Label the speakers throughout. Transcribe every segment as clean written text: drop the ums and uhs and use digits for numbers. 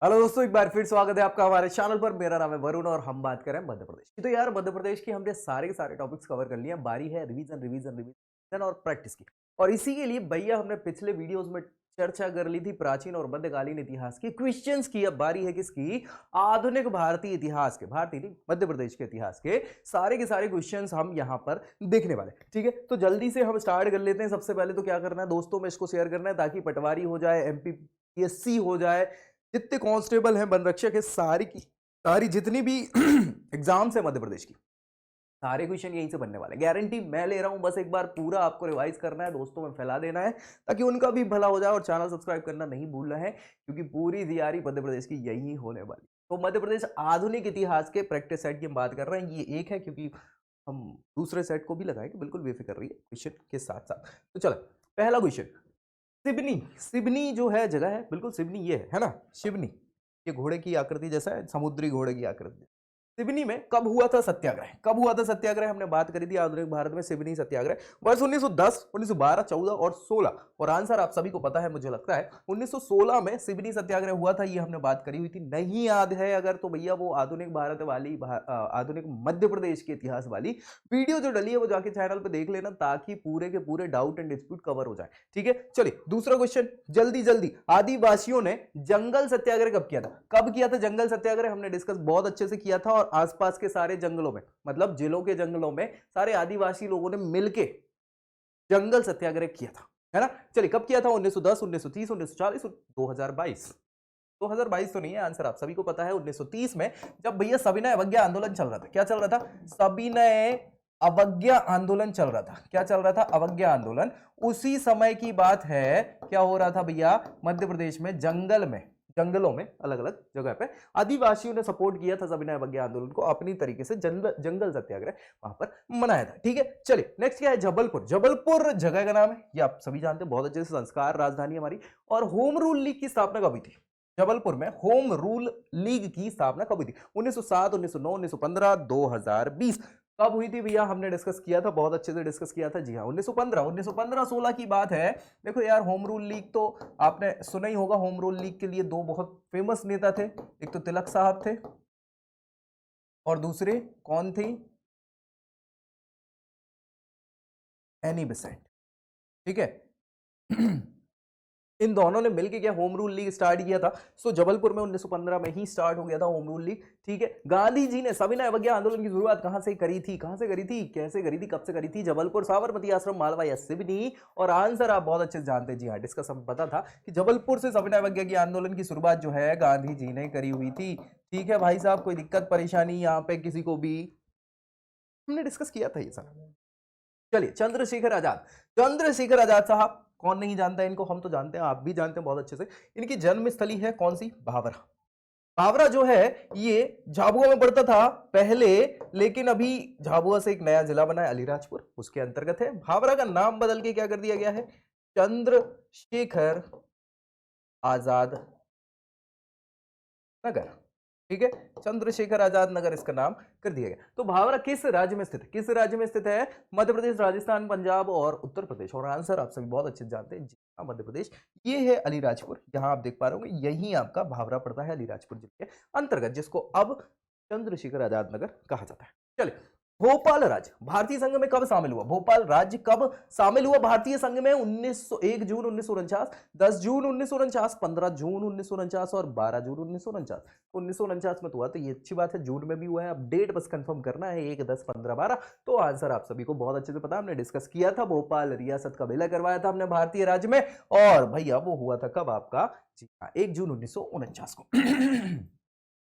Speaker 1: Hello दोस्तों, एक बार फिर स्वागत है आपका हमारे चैनल पर। मेरा नाम है वरुण और हम बात करें मध्य प्रदेश की। तो यार मध्य प्रदेश की हमने सारे के सारे टॉपिक्स कवर कर लिए हैं। बारी है रिवीजन रिवीजन रिवीजन और प्रैक्टिस की। और इसी के लिए भैया हमने पिछले वीडियोस में चर्चा कर ली थी प्राचीन और मध्यकालीन इतिहास की, क्वेश्चंस की। अब बारी है किसकी? आधुनिक भारतीय इतिहास के, भारतीय नहीं मध्य प्रदेश के इतिहास के सारे के सारे क्वेश्चंस हम यहाँ पर देखने वाले। ठीक है, तो जल्दी से हम स्टार्ट कर लेते हैं। सबसे पहले तो क्या करना है दोस्तों में इसको शेयर करना है ताकि पटवारी हो जाए, एमपीपीएससी हो जाए, जितने कांस्टेबल हैं, वन रक्षक है, सारी की सारी जितनी भी एग्जाम्स है मध्य प्रदेश की, सारे क्वेश्चन यहीं से बनने वाले, गारंटी मैं ले रहा हूं। बस एक बार पूरा आपको रिवाइज करना है, दोस्तों में फैला देना है ताकि उनका भी भला हो जाए। और चैनल सब्सक्राइब करना नहीं भूलना है क्योंकि पूरी तैयारी मध्य प्रदेश की यही होने वाली। तो मध्य प्रदेश आधुनिक इतिहास के प्रैक्टिस सेट की हम बात कर रहे हैं। ये एक है क्योंकि हम दूसरे सेट को भी लगाएंगे, बिल्कुल बेफिक्र रहिए क्वेश्चन के साथ साथ। तो चलो पहला क्वेश्चन, सिबनी। सिबनी जो है जगह है, बिल्कुल सिबनी ये है ना, शिवनी। ये घोड़े की आकृति जैसा है, समुद्री घोड़े की आकृति। सिबनी में कब हुआ था सत्याग्रह? कब हुआ था सत्याग्रह? हमने बात करी थी आधुनिक भारत में सिबनी सत्याग्रह वर्ष 1910, 1912, 14 और 16। और आंसर आप सभी को पता है, मुझे लगता है 1916 में सिबनी सत्याग्रह हुआ था। ये हमने बात करी हुई थी। नहीं याद है अगर तो भैया वो आधुनिक भारत वाली आधुनिक मध्य प्रदेश के इतिहास वाली वीडियो जो डली है वो जाके चैनल पे देख लेना ताकि पूरे के पूरे डाउट एंड डिस्प्यूट कवर हो जाए। ठीक है, चलिए दूसरा क्वेश्चन जल्दी जल्दी। आदिवासियों ने जंगल सत्याग्रह कब किया था? कब किया था जंगल सत्याग्रह? हमने डिस्कस बहुत अच्छे से किया था। और आसपास के सारे जंगलों में, मतलब जिलों के जंगलों में सारे आदिवासी लोगों ने मिलके जंगल सत्याग्रह किया था, है ना। चलिए कब किया था? 1910, 1930, 1940, 2022। 2022 तो नहीं है, आंसर आप सभी को पता है 1930 में, जब भैया सविनय अवज्ञा आंदोलन चल रहा था। क्या चल रहा था? सविनय अवज्ञा आंदोलन चल रहा था। क्या चल रहा था? अवज्ञा आंदोलन। उसी समय की बात है, क्या हो रहा था भैया? मध्य प्रदेश में जंगलों में अलग अलग जगह पे आदिवासियों ने सपोर्ट किया था सविनय अवज्ञा आंदोलन को, अपनी तरीके से जंगल सत्याग्रह वहां पर मनाया था। ठीक है, चलिए नेक्स्ट क्या है? जबलपुर। जबलपुर जगह का नाम है, ये आप सभी जानते हैं बहुत अच्छे से, संस्कार राजधानी हमारी। और होम रूल लीग की स्थापना कब हुई थी? जबलपुर में होम रूल लीग की स्थापना कब हुई थी? 1907, 1909, 1915, 2020। कब हुई थी भैया? हमने डिस्कस किया था, बहुत अच्छे से डिस्कस किया था। जी हाँ, 1915 16 की बात है। देखो यार, होम रूल लीग तो आपने सुना ही होगा। होम रूल लीग के लिए दो बहुत फेमस नेता थे, एक तो तिलक साहब थे और दूसरे कौन थी? Annie Besant. ठीक है इन दोनों ने मिलकर क्या होम रूल लीग स्टार्ट किया था। सो जबलपुर में 1915 में ही स्टार्ट हो गया था होम रूल लीग। ठीक है, गांधी जी ने सविनय अवज्ञा आंदोलन की शुरुआत कहां से करी थी? कहां से करी थी, कैसे करी थी, कब से करी थी? जबलपुर, साबरमती आश्रम, मालवा या सिवनी? और आंसर आप बहुत अच्छे से जानते हैं। जी हाँ, डिस्कस हम पता था कि जबलपुर से सविनय अवज्ञा की आंदोलन की शुरुआत जो है गांधी जी ने करी हुई थी। ठीक है भाई साहब, कोई दिक्कत परेशानी यहाँ पे किसी को भी? हमने डिस्कस किया था ये सारा। चलिए, चंद्रशेखर आजाद। चंद्रशेखर आजाद साहब, कौन नहीं जानता है इनको? हम तो जानते हैं, आप भी जानते हैं बहुत अच्छे से। इनकी जन्म स्थली है कौन सी? भावरा। भावरा जो है ये झाबुआ में पड़ता था पहले, लेकिन अभी झाबुआ से एक नया जिला बना है अलीराजपुर, उसके अंतर्गत है। भावरा का नाम बदल के क्या कर दिया गया है? चंद्रशेखर आजाद नगर। ठीक है, चंद्रशेखर आजाद नगर इसका नाम कर दिया गया। तो भावरा किस राज्य में स्थित है? किस राज्य में स्थित है? मध्य प्रदेश, राजस्थान, पंजाब और उत्तर प्रदेश। और आंसर आप सभी बहुत अच्छे से जानते हैं, जी हाँ, मध्य प्रदेश। ये है अलीराजपुर, यहां आप देख पा रहे होंगे, यही आपका भावरा पड़ता है अलीराजपुर जिले के अंतर्गत, जिसको अब चंद्रशेखर आजाद नगर कहा जाता है। चलिए, भोपाल राज्य भारतीय संघ में कब शामिल हुआ? भोपाल राज्य कब शामिल हुआ भारतीय संघ में? 1 जून 1949, 10 जून 1949, 15 जून 1949 और 12 जून 1949। 1949 में तो हुआ, तो ये अच्छी बात है, जून में भी हुआ है। अब डेट बस कंफर्म करना है, 1, 10, 15, 12। तो आंसर आप सभी को बहुत अच्छे से पता है, हमने डिस्कस किया था। भोपाल रियासत का विलय करवाया था हमने भारतीय राज्य में। और भैया वो हुआ था कब आपका? जी हाँ, 1 जून 1949 को।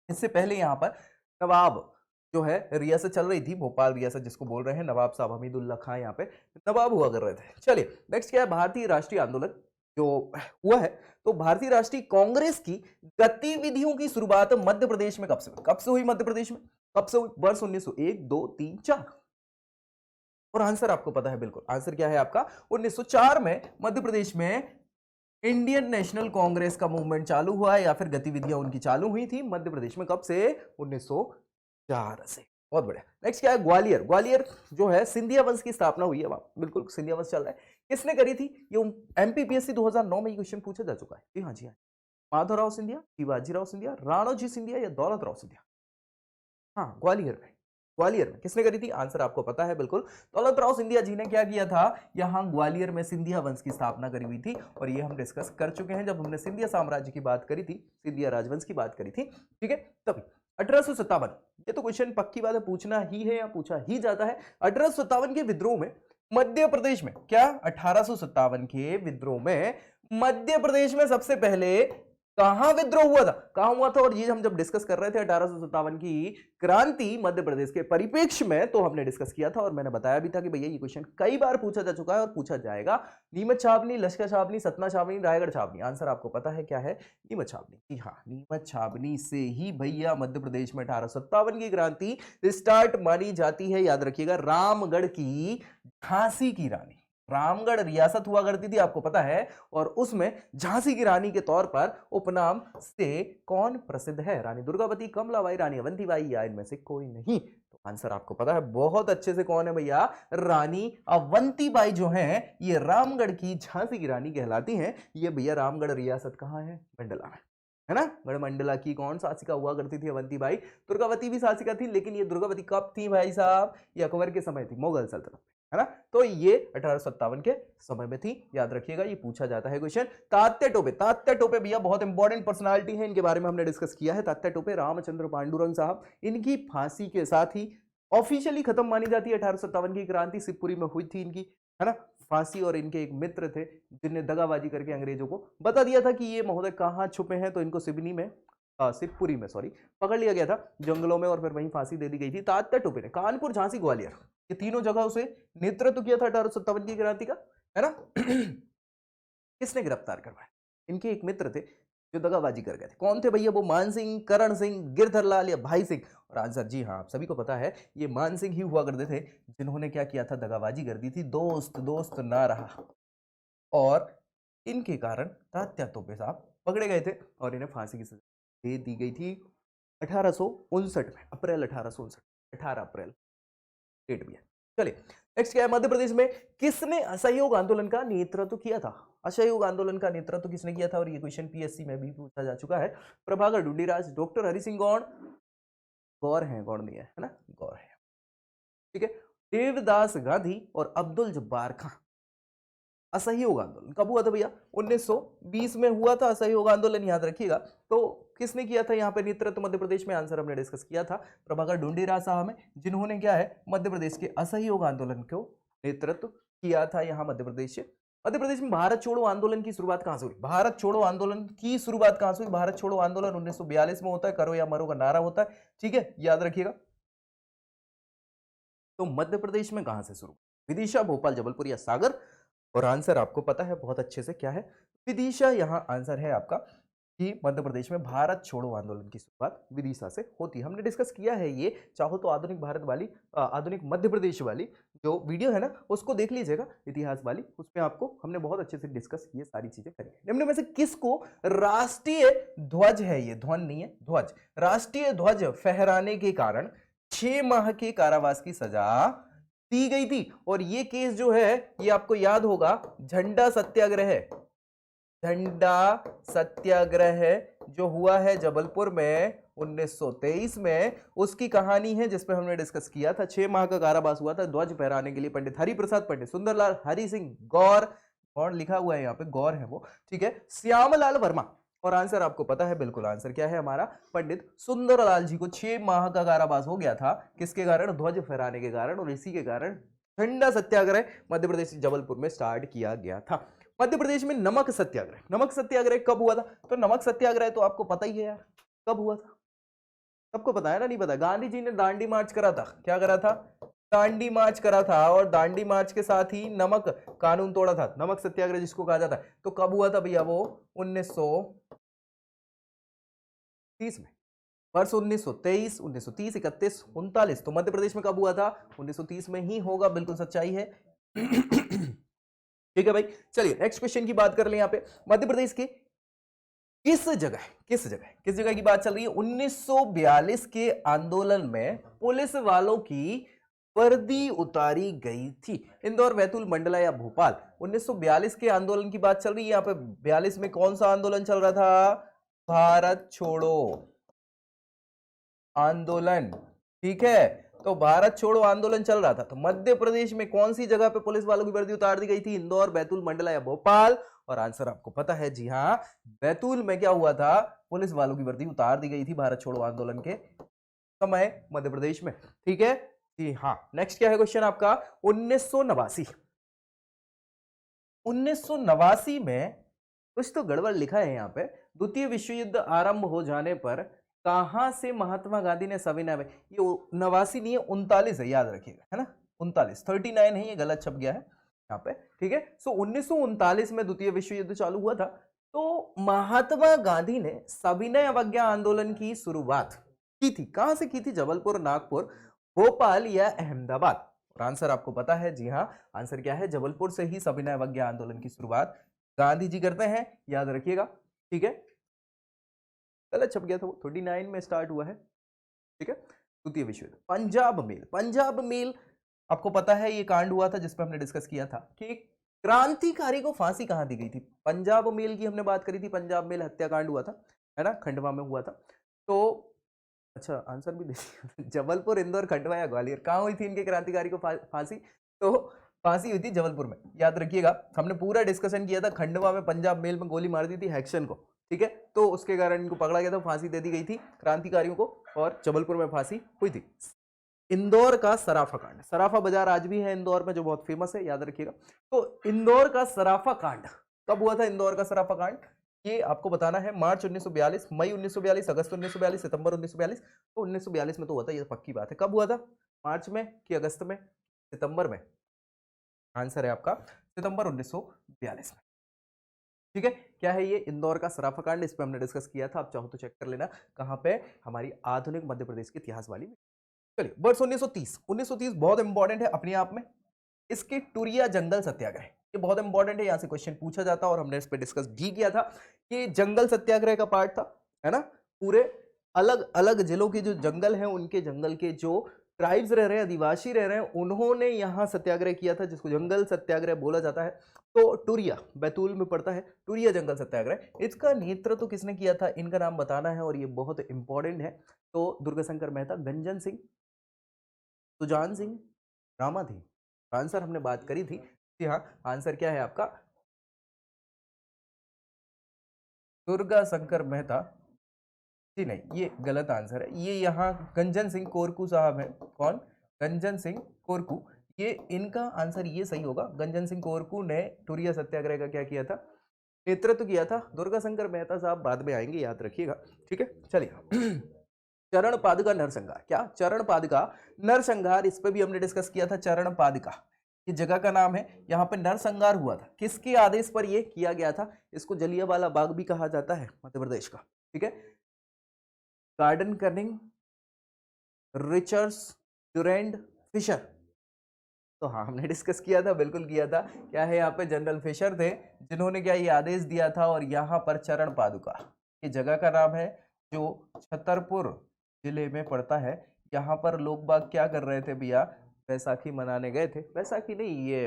Speaker 1: इससे पहले यहां पर नवाब जो है रियासत चल रही थी, भोपाल रियासत जिसको बोल रहे हैं, नवाब साहब हमीदुल्ला खां यहाँ पे नवाब हुआ कर रहे थे। चलिए नेक्स्ट क्या है? भारतीय राष्ट्रीय आंदोलन जो हुआ है, तो भारतीय राष्ट्रीय कांग्रेस की गतिविधियों की शुरुआत मध्य प्रदेश में कब से हुई? कब से हुई मध्य प्रदेश में? कब से हुई? वर्ष 1901, 2, 3, 4। और आंसर आपको पता है, बिल्कुल आंसर क्या है आपका? 1904 में मध्य प्रदेश में इंडियन नेशनल कांग्रेस का मूवमेंट चालू हुआ है, या फिर गतिविधियां उनकी चालू हुई थी मध्य प्रदेश में। कब से? 1904 से। बहुत बढ़िया। नेक्स्ट क्या है? ग्वालियर। ग्वालियर जो है सिंधिया वंश की स्थापना हुई है वहां, बिल्कुल सिंधिया वंश चल रहा है। किसने करी थी? ये एमपीपीएससी 2009 में ये क्वेश्चन पूछा जा चुका है। जी हाँ, जी हाँ। माधवराव सिंधिया, शिवाजीराव सिंधिया, राणोजी सिंधिया या दौलतराव सिंधिया? हाँ, ग्वालियर में। ग्वालियर में किसने करी थी? आंसर आपको पता है बिल्कुल, दौलतराव सिंधिया जी ने क्या किया था, यहाँ ग्वालियर में सिंधिया वंश की स्थापना करी हुई थी और ये हम डिस्कस कर चुके हैं जब हमने सिंधिया साम्राज्य की बात करी थी, सिंधिया राजवंश की बात करी थी, ठीक है। तभी 1857, ये तो क्वेश्चन पक्की बात है, पूछना ही है या पूछा ही जाता है। 1857 के विद्रोह में मध्य प्रदेश में, क्या 1857 के विद्रोह में मध्य प्रदेश में सबसे पहले कहां विद्रोह हुआ था, कहां हुआ था? और ये हम जब डिस्कस कर रहे थे 1857 की क्रांति मध्य प्रदेश के परिप्रेक्ष्य में, तो हमने डिस्कस किया था और मैंने बताया भी था कि भैया ये क्वेश्चन कई बार पूछा जा चुका है और पूछा जाएगा। नीमच छावनी, लश्कर छावनी, सतना छावनी, रायगढ़ छावनी? आंसर आपको पता है क्या है? नीमच छावनी। जी हाँ, नीमच छावनी से ही भैया मध्य प्रदेश में 1857 की क्रांति स्टार्ट मानी जाती है। याद रखिएगा, रामगढ़ की झांसी की रानी, रामगढ़ रियासत हुआ करती थी आपको पता है, और उसमें झांसी की रानी के तौर पर उपनाम से कौन प्रसिद्ध है? रानी दुर्गावती, कमलाबाई, रानी अवंतीबाई या इनमें से कोई नहीं? तो आंसर आपको पता है बहुत अच्छे से, कौन है भैया? रानी अवंतीबाई जो है ये रामगढ़ की झांसी की रानी कहलाती हैं। ये भैया रामगढ़ रियासत कहाँ है? मंडला में, है ना। गढ़मंडला की कौन शासिका हुआ करती थी? अवंतीबाई। दुर्गावती भी शासिका थी, लेकिन ये दुर्गावती कब थी भाई साहब? ये अकबर के समय थी, मुगल सल्तनत, है ना। तो ये 1857 के समय में थी, याद रखिएगा, ये पूछा जाता है क्वेश्चन। तात्या टोपे, तात्या टोपे भैया बहुत इंपॉर्टेंट पर्सनालिटी है, इनके बारे में हमने डिस्कस किया है। तात्या टोपे रामचंद्र पांडुरंग साहब, इनकी फांसी के साथ ही ऑफिशियली खत्म मानी जाती है 1857 की क्रांति, शिवपुरी में हुई थी इनकी, है ना, फांसी। और इनके एक मित्र थे जिनने दगाबाजी करके अंग्रेजों को बता दिया था कि ये महोदय कहाँ छुपे हैं, तो इनको सिवनी में, शिवपुरी में सॉरी, पकड़ लिया गया था जंगलों में और फिर वहीं फांसी दे दी गई थी। तात्या टोपे ने कानपुर, झांसी, ग्वालियर, ये तीनों जगह उसे नेतृत्व किया था 1857 की क्रांति का, है ना। किसने गिरफ्तार करवाया? इनके एक मित्र थे जो दगाबाजी कर गए थे। कौन थे भैया वो? मान सिंह, करण सिंह, गिरधर लाल या भाई सिंह? और आंसर जी हाँ, आप सभी को पता है, ये मान सिंह ही हुआ करते थे जिन्होंने क्या किया था? दगाबाजी कर दी थी, दोस्त दोस्त ना रहा, और इनके कारण तात्या टोपे साहब पकड़े गए थे और इन्हें फांसी की सजा दे दी गई थी 1859 में, अप्रैल 1859, 18 अप्रैल डेट भी है। चलिए नेक्स्ट क्या है? मध्य प्रदेश में किसने असहयोग आंदोलन का नेतृत्व किया था? असहयोग आंदोलन का नेतृत्व किसने किया था? और ये क्वेश्चन पीएससी में भी पूछा जा चुका है। प्रभाकर ढूंढीराज, डॉक्टर हरि सिंह गौड़, गौर है, गौड़ नहीं है, है ना, गौर है, ठीक है। देवदास गांधी और अब्दुल जब्बार खां। असहयोग आंदोलन कब हुआ था भैया? 1920 में हुआ था असहयोग आंदोलन, याद रखिएगा। तो किसने किया था यहाँ पे नेतृत्व मध्य प्रदेश में? आंसर हमने डिस्कस किया था, प्रभाकर ढूंढीराज साहब में, जिन्होंने क्या है, मध्य प्रदेश के असहयोग आंदोलन को नेतृत्व किया था यहाँ मध्य प्रदेश से। मध्य प्रदेश में भारत छोड़ो आंदोलन की शुरुआत कहां से हुई? भारत छोड़ो आंदोलन की शुरुआत कहां से हुई? भारत छोड़ो आंदोलन 1942 में होता है, करो या मरो का नारा होता है, ठीक है, याद रखिएगा। तो मध्य प्रदेश में कहां से शुरू? विदिशा, भोपाल, जबलपुर या सागर? और आंसर आपको पता है बहुत अच्छे से, क्या है? विदिशा यहाँ आंसर है आपका, कि मध्य प्रदेश में भारत छोड़ो आंदोलन की शुरुआत विदिशा से होती है। हमने डिस्कस किया है ये, चाहो तो आधुनिक भारत वाली, आधुनिक मध्य प्रदेश वाली जो वीडियो है ना, उसको देख लीजिएगा, इतिहास वाली, उसमें आपको हमने बहुत अच्छे से डिस्कस ये सारी चीजें करी है। निम्न में से किसको राष्ट्रीय ध्वज है, ये ध्वन नहीं है, ध्वज, राष्ट्रीय ध्वज फहराने के कारण 6 माह के कारावास की सजा दी गई थी? और ये केस जो है, ये आपको याद होगा, झंडा सत्याग्रह है, झंडा सत्याग्रह जो हुआ है जबलपुर में 1923 में, उसकी कहानी है जिसपे हमने डिस्कस किया था। 6 माह का कारावास हुआ था ध्वज फहराने के लिए। पंडित हरिप्रसाद, पंडित सुंदरलाल, हरि सिंह गौर, गौर लिखा हुआ है यहाँ पे, गौर है वो, ठीक है, श्यामलाल वर्मा। और आंसर आपको पता है बिल्कुल, आंसर क्या है हमारा? पंडित सुंदरलाल जी को 6 माह का कारावास हो गया था, किसके कारण? ध्वज फहराने के कारण, और इसी के कारण झंडा सत्याग्रह मध्य प्रदेश जबलपुर में स्टार्ट किया गया था। मध्य प्रदेश में नमक सत्याग्रह, नमक सत्याग्रह कब हुआ था? तो नमक सत्याग्रह तो आपको पता ही है यार, कब हुआ था, सबको पता है ना? नहीं पता? गांधी जी ने दांडी मार्च करा था, क्या करा था? दांडी मार्च करा था, और दांडी मार्च के साथ ही नमक कानून तोड़ा था, नमक सत्याग्रह जिसको कहा जाता है। तो कब हुआ था भैया वो? 1930 में, वर्ष 1923, 1930, 31, 39। तो मध्य प्रदेश में कब हुआ था? 1930 में ही होगा, बिल्कुल सच्चाई है। ठीक है भाई, चलिए नेक्स्ट क्वेश्चन की बात कर ले। यहाँ पे मध्य प्रदेश के किस जगह की बात चल रही है? 1942 के आंदोलन में पुलिस वालों की वर्दी उतारी गई थी। इंदौर, बैतूल, मंडला या भोपाल? 1942 के आंदोलन की बात चल रही है यहाँ पे। 42 में कौन सा आंदोलन चल रहा था? भारत छोड़ो आंदोलन, ठीक है। तो भारत छोड़ो आंदोलन चल रहा था, तो मध्य प्रदेश में कौन सी जगह पे पुलिस वालों की वर्दी उतार दी गई थी? इंदौर, बैतूल, मंडला या भोपाल? और आंसर आपको पता है, जी हाँ, बैतूल में क्या हुआ था? पुलिस वालों की वर्दी उतार दी गई थी भारत छोड़ो आंदोलन के समय मध्य प्रदेश में, ठीक है जी हाँ। नेक्स्ट क्या है क्वेश्चन आपका? 1989 1989 में कुछ तो गड़बड़ लिखा है यहाँ पे। द्वितीय विश्व युद्ध आरंभ हो जाने पर कहां से महात्मा गांधी ने सविनय, ये 89 नहीं है 39 है, याद रखिएगा, है ना, 39, 39 है, ये गलत छप गया है यहाँ पे, ठीक है। सो 1939 में द्वितीय विश्व युद्ध चालू हुआ था, तो महात्मा गांधी ने सविनय अवज्ञा आंदोलन की शुरुआत की थी, कहां से की थी? जबलपुर, नागपुर, भोपाल या अहमदाबाद? और आंसर आपको पता है, जी हाँ, आंसर क्या है? जबलपुर से ही सविनय अवज्ञा आंदोलन की शुरुआत गांधी जी करते हैं, याद रखिएगा, ठीक है। गलत छप गया था, वो 39 में स्टार्ट हुआ है, ठीक है। द्वितीय विश्व युद्ध। पंजाब मेल, पंजाब मेल आपको पता है ये कांड हुआ था जिसपे हमने डिस्कस किया था कि क्रांतिकारी को फांसी कहां दी गई थी। पंजाब मेल की हमने बात करी थी, पंजाब मेल हत्याकांड हुआ था, है ना, खंडवा में हुआ था। तो अच्छा आंसर भी दे दिया। जबलपुर, इंदौर, खंडवा या ग्वालियर, कहां हुई थी इनके क्रांतिकारी को फांसी? तो फांसी हुई थी जबलपुर में, याद रखिएगा। हमने पूरा डिस्कशन किया था, खंडवा में पंजाब मेल में गोली मार दी थी हैक्सन को, ठीक है, तो उसके कारण इनको पकड़ा गया था, फांसी दे दी गई थी क्रांतिकारियों को, और जबलपुर में फांसी हुई थी। इंदौर का सराफा कांड, सराफा बाजार आज भी है इंदौर में जो बहुत फेमस है, याद रखिएगा। तो इंदौर का सराफा कांड कब हुआ था? इंदौर का सराफा कांड ये आपको बताना है, मार्च 1942, मई 1942, अगस्त 1942, सितंबर 1942। तो 1942 में तो हुआ था, ये पक्की बात है। कब हुआ था? मार्च में कि अगस्त में, सितंबर में? आंसर है आपका सितंबर 1942 में, ठीक है। क्या है ये? इंदौर का सराफा कांड, इस पे हमने डिस्कस किया था, आप चाहो तो चेक कर लेना कहां पे, हमारी आधुनिक मध्य प्रदेश के इतिहास वाली में। चलिए वर्ष 1930, 1930 बहुत इंपॉर्टेंट है अपने आप में। इसके टुरिया जंगल सत्याग्रह, ये बहुत इंपॉर्टेंट है, यहां से क्वेश्चन पूछा जाता है और हमने इस पे डिस्कस भी किया था कि जंगल सत्याग्रह का पार्ट था, है ना। पूरे अलग अलग जिलों के जो जंगल हैं, उनके जंगल के जो ट्राइब्स रह रहे हैं, आदिवासी रह रहे हैं, उन्होंने यहां सत्याग्रह किया था, जिसको जंगल सत्याग्रह बोला जाता है। तो टुरिया बैतूल में पड़ता है, टुरिया जंगल सत्याग्रह, इसका नेतृत्व किसने किया था? इनका नाम बताना है और ये बहुत इंपॉर्टेंट है। तो दुर्गाशंकर मेहता, गंजन सिंह, सुजान सिंह, रामाधीन। आंसर हमने बात करी थी, जी हाँ, आंसर क्या है आपका? दुर्गा शंकर मेहता, जी नहीं, ये गलत आंसर है। ये यहाँ गंजन सिंह कोरकू साहब है। कौन? गंजन सिंह कोरकू, ये इनका आंसर ये सही होगा। गंजन सिंह कोरकू ने टुरिया सत्याग्रह का क्या किया था? नेतृत्व किया था। दुर्गा शंकर मेहता साहब बाद में आएंगे, याद रखिएगा, ठीक है। चलिए चरण पादुका नरसंहार, क्या चरण पादुका नरसंहार, इस पे भी हमने डिस्कस किया था। चरण पादुका ये जगह का नाम है, यहाँ पे नरसंहार हुआ था, किसके आदेश पर यह किया गया था? इसको जलियांवाला बाग भी कहा जाता है मध्य प्रदेश का, ठीक है। गार्डन कनिंग, रिचर्ड्स, डुरैंड, फिशर, तो हाँ हमने डिस्कस किया था, बिल्कुल किया था। क्या है यहाँ पे? जनरल फिशर थे जिन्होंने क्या ये आदेश दिया था। और यहाँ पर चरण पादुका ये जगह का नाम है जो छतरपुर जिले में पड़ता है। यहाँ पर लोग बाग क्या कर रहे थे भैया? बैसाखी मनाने गए थे, बैसाखी नहीं, ये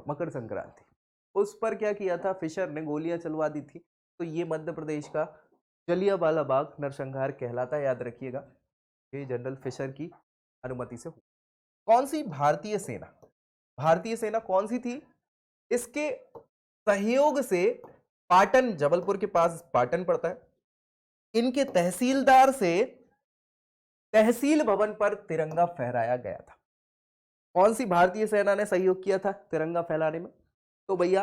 Speaker 1: मकर संक्रांति, उस पर क्या किया था? फिशर ने गोलियां चलवा दी थी। तो ये मध्य प्रदेश का जलियांवाला बाग नरसंहार कहलाता है, याद रखिएगा। ये जनरल फिशर की अनुमति से हुआ। कौन सी भारतीय सेना, भारतीय सेना कौन सी थी? इसके सहयोग से पाटन, जबलपुर के पास पाटन पड़ता है, इनके तहसीलदार से तहसील भवन पर तिरंगा फहराया गया था। कौन सी भारतीय सेना ने सहयोग किया था तिरंगा फहराने में? तो भैया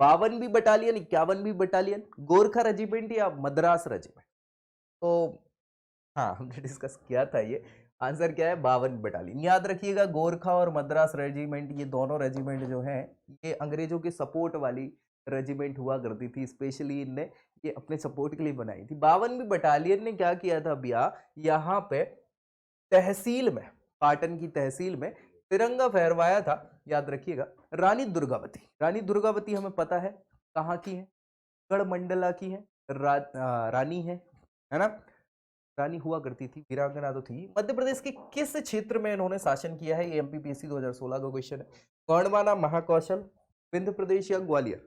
Speaker 1: 52वीं बटालियन, 51वीं बटालियन, गोरखा रेजिमेंट या मद्रास रेजिमेंट? तो हाँ हमने डिस्कस किया था ये। आंसर क्या है? 52 बटालियन। याद रखिएगा, गोरखा और मद्रास रेजिमेंट ये दोनों रेजिमेंट जो हैं, ये अंग्रेजों के सपोर्ट वाली रेजिमेंट हुआ करती थी। स्पेशली इनने ये अपने सपोर्ट के लिए बनाई थी। 52वीं बटालियन ने क्या किया था भैया? यहाँ पे तहसील में, पाटन की तहसील में तिरंगा फहरवाया था, याद रखिएगा। रानी दुर्गावती, रानी दुर्गावती हमें पता है कहाँ की है? गढ़मंडला की है, रानी है ना, रानी हुआ करती थी, वीरांगना तो थी। मध्य प्रदेश के किस क्षेत्र में इन्होंने शासन किया है? ये एमपीपीएससी 2016 का क्वेश्चन है। गोंडवाना, महाकौशल, विंध्य प्रदेश या ग्वालियर?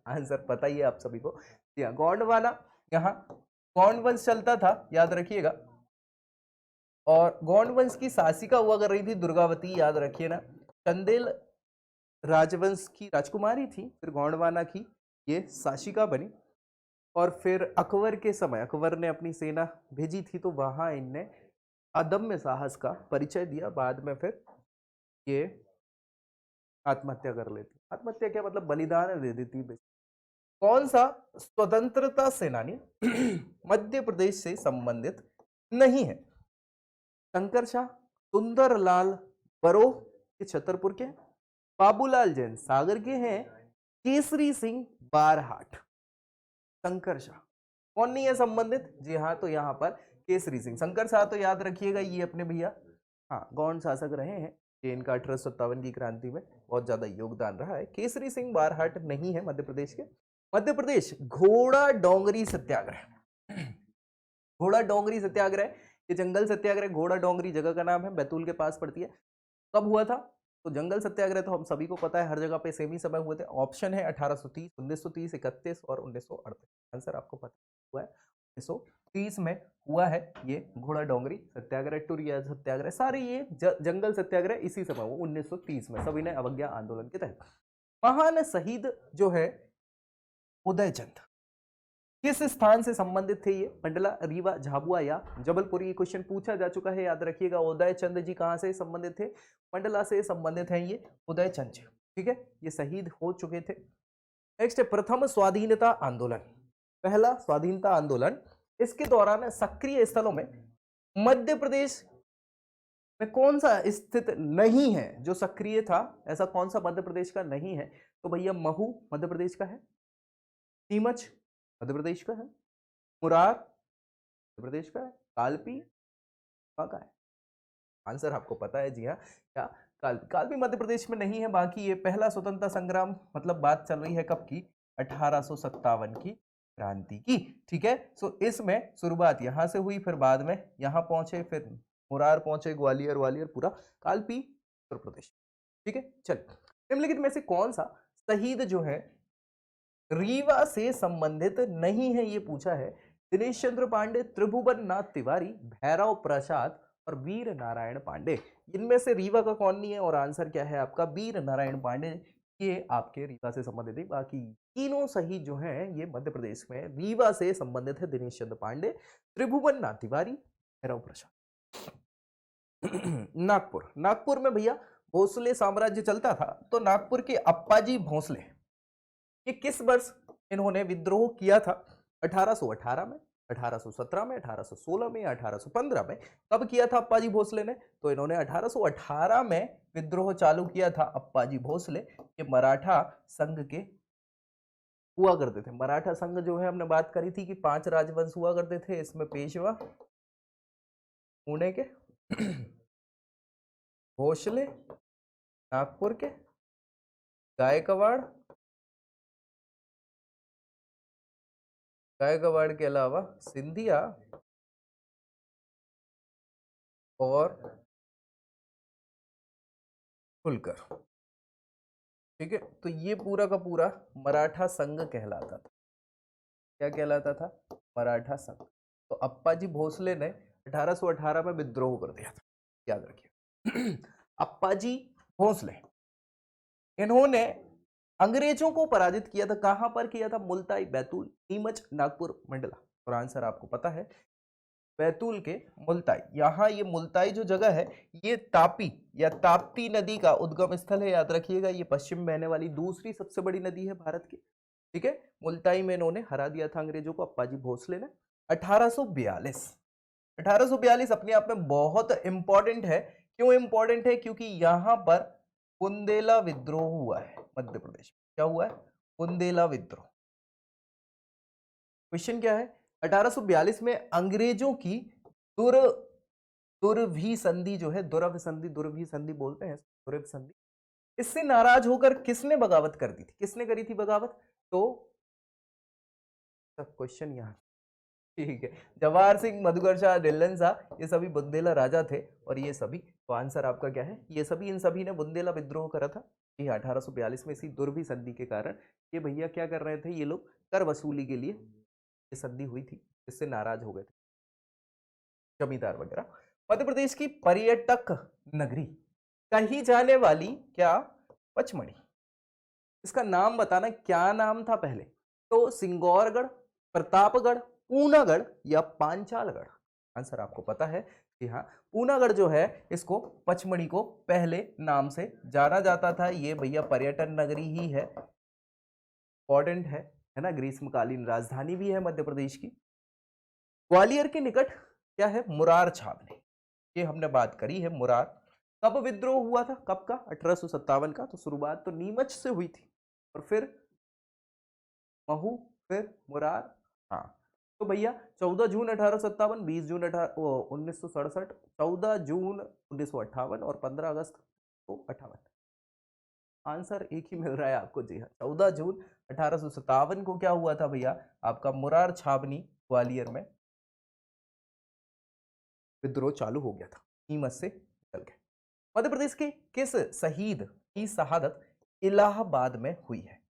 Speaker 1: आंसर पता ही है आप सभी को। गोंडवाना, यहाँ गौंड वंश चलता था, याद रखिएगा, और गौंड वंश की शासिका हुआ कर रही थी दुर्गावती, याद रखिए ना। चंदेल राजवंश की राजकुमारी थी, फिर गोंडवाना की ये शासिका बनी, और फिर अकबर के समय अकबर ने अपनी सेना भेजी थी, तो वहां इनने अदम्य साहस का परिचय दिया। बाद में फिर ये आत्महत्या कर लेती। आत्महत्या क्या मतलब, बलिदान दे देती। कौन सा स्वतंत्रता सेनानी मध्य प्रदेश से संबंधित नहीं है? शंकर शाह, सुंदरलाल बरोह के छतरपुर के, बाबूलाल जैन सागर के हैं, केसरी सिंह बारहाट। शंकर शाह कौन नहीं है संबंधित? जी हाँ, तो यहाँ पर केसरी सिंह। शंकर शाह तो याद रखिएगा ये अपने भैया हाँ गौंड शासक रहे हैं, ये इनका 1857 की क्रांति में बहुत ज्यादा योगदान रहा है। केसरी सिंह बारहाट नहीं है मध्य प्रदेश के। मध्य प्रदेश घोड़ा डोंगरी सत्याग्रह। घोड़ा डोंगरी सत्याग्रह, ये जंगल सत्याग्रह, घोड़ा डोंगरी जगह का नाम है, बैतूल के पास पड़ती है। कब हुआ था? तो जंगल सत्याग्रह तो हम सभी को पता है, हर जगह पे सेम ही समय हुए थे। ऑप्शन है 1830, 1930, 31 और 1938। आंसर आपको पता हुआ है 1930 में हुआ है ये घोड़ा डोंगरी सत्याग्रह, टुरिया सत्याग्रह, सारे ये जंगल सत्याग्रह इसी समय हुआ 1930 में, सभी ने अवज्ञा आंदोलन के तहत। महान शहीद जो है उदयचंद, किस स्थान से संबंधित थे ये? मंडला, रीवा, झाबुआ या जबलपुर? ये क्वेश्चन पूछा जा चुका है, याद रखिएगा। उदयचंद जी कहां से संबंधित थे? मंडला से संबंधित हैं ये उदयचंद जी, ठीक है, ये शहीद हो चुके थे। नेक्स्ट है प्रथम स्वाधीनता आंदोलन। पहला स्वाधीनता आंदोलन, इसके दौरान सक्रिय स्थलों में मध्य प्रदेश में कौन सा स्थित नहीं है? जो सक्रिय था, ऐसा कौन सा मध्य प्रदेश का नहीं है? तो भैया महू मध्य प्रदेश का है, नीमच मध्य प्रदेश का है, मुरार मध्य प्रदेश का है, कालपी कहाँ का है? आंसर आपको पता है, जी हाँ, क्या कालपी मध्य प्रदेश में नहीं है। बाकी ये पहला स्वतंत्रता संग्राम, मतलब बात चल रही है कब की? 1857 की क्रांति की, ठीक है। सो इसमें शुरुआत यहां से हुई, फिर बाद में यहां पहुंचे, फिर मुरार पहुंचे, ग्वालियर वालियर पूरा कालपी उत्तर प्रदेश, ठीक है। चल, निम्नलिखित में से कौन सा शहीद जो है रीवा से संबंधित नहीं है, ये पूछा है। दिनेश चंद्र पांडे, त्रिभुवन नाथ तिवारी, भैरव प्रसाद और वीर नारायण पांडे। इनमें से रीवा का कौन नहीं है? और आंसर क्या है आपका? वीर नारायण पांडे, ये आपके रीवा से संबंधित है। बाकी तीनों शहीद जो हैं ये मध्य प्रदेश में रीवा से संबंधित है। दिनेश चंद्र पांडे, त्रिभुवन नाथ तिवारी, भैरव प्रसाद। नागपुर, नागपुर में भैया भोसले साम्राज्य चलता था, तो नागपुर के अप्पाजी भोसले, ये किस वर्ष इन्होंने विद्रोह किया था? 1818 में, 1817 में, 1816 में या 1815 में? कब किया था अप्पाजी भोसले ने? तो इन्होंने 1818 में विद्रोह चालू किया था अप्पाजी भोसले। ये मराठा संघ के हुआ करते थे। मराठा संघ जो है, हमने बात करी थी कि 5 राजवंश हुआ करते थे, इसमें पेशवा, पुणे के, भोसले, नागपुर के, गायकवाड़, गायकवाड़ के अलावा सिंधिया और खुलकर, ठीक है। तो ये पूरा का पूरा मराठा संघ कहलाता था। क्या कहलाता था? मराठा संघ। तो अप्पाजी भोसले ने 1818 में विद्रोह कर दिया था, याद रखिए। अप्पाजी भोसले, इन्होंने अंग्रेजों को पराजित किया था। कहां पर किया था? मुल्ताई, बैतूल, नीमच, नागपुर, मंडला। और आंसर आपको पता है, बैतूल के मुल्ताई। यहाँ ये मुल्ताई जो जगह है, ये तापी या ताप्ती नदी का उद्गम स्थल है, याद रखिएगा। ये पश्चिम बहने वाली दूसरी सबसे बड़ी नदी है भारत की, ठीक है। मुल्ताई में इन्होंने हरा दिया था अंग्रेजों को, अप्पाजी भोसले ने। 1842, 1842 अपने आप में बहुत इंपॉर्टेंट है। क्यों इंपॉर्टेंट है? क्योंकि यहां पर बुंदेला विद्रोह हुआ है मध्य प्रदेश में। क्या हुआ है? बुंदेला विद्रोह। क्वेश्चन क्या है? 1842 में अंग्रेजों की दुर दुर्भी संधि जो है, दुरभ संधि, दुर्भी संधि बोलते हैं, दुर्भ संधि, इससे नाराज होकर किसने बगावत कर दी थी? किसने करी थी बगावत? तो क्वेश्चन यहाँ, ठीक है, जवाहर सिंह, मधुकर शाह, ढिल्लन शाह, ये सभी बुंदेला राजा थे। और ये सभी, तो आंसर आपका क्या है? ये सभी, इन सभी ने बुंदेला विद्रोह करा था। ये 1842 में इसी दुर्भी संधि के कारण ये भैया क्या कर रहे थे? ये लोग कर वसूली के लिए ये संधि हुई थी, इससे नाराज हो गए थे जमींदार वगैरह। मध्य प्रदेश की पर्यटक नगरी कही जाने वाली क्या पचमढ़ी, इसका नाम बताना, क्या नाम था पहले? तो सिंगौरगढ़, प्रतापगढ़, पूनागढ़ या पांचालगढ़? आंसर आपको पता है कि हाँ, पूनागढ़ जो है इसको पचमढ़ी को पहले नाम से जाना जाता था। ये भैया पर्यटन नगरी ही है, इंपॉर्टेंट है ना, ग्रीष्मकालीन राजधानी भी है मध्य प्रदेश की। ग्वालियर के निकट क्या है? मुरार छावनी, ये हमने बात करी है। मुरार कब विद्रोह हुआ था, कब का? 1857 का। तो शुरुआत तो नीमच से हुई थी और फिर महू, फिर मुरार। हाँ, तो भैया 14 जून 1857, 20 जून 1967, 14 जून 1958 और 15 अगस्त 1958। आंसर एक ही मिल रहा है आपको, जी हाँ, 14 जून 1857 को क्या हुआ था भैया? आपका मुरार छावनी ग्वालियर में विद्रोह चालू हो गया था, नीमच से निकल गए। मध्य प्रदेश के किस शहीद की शहादत इलाहाबाद में हुई है?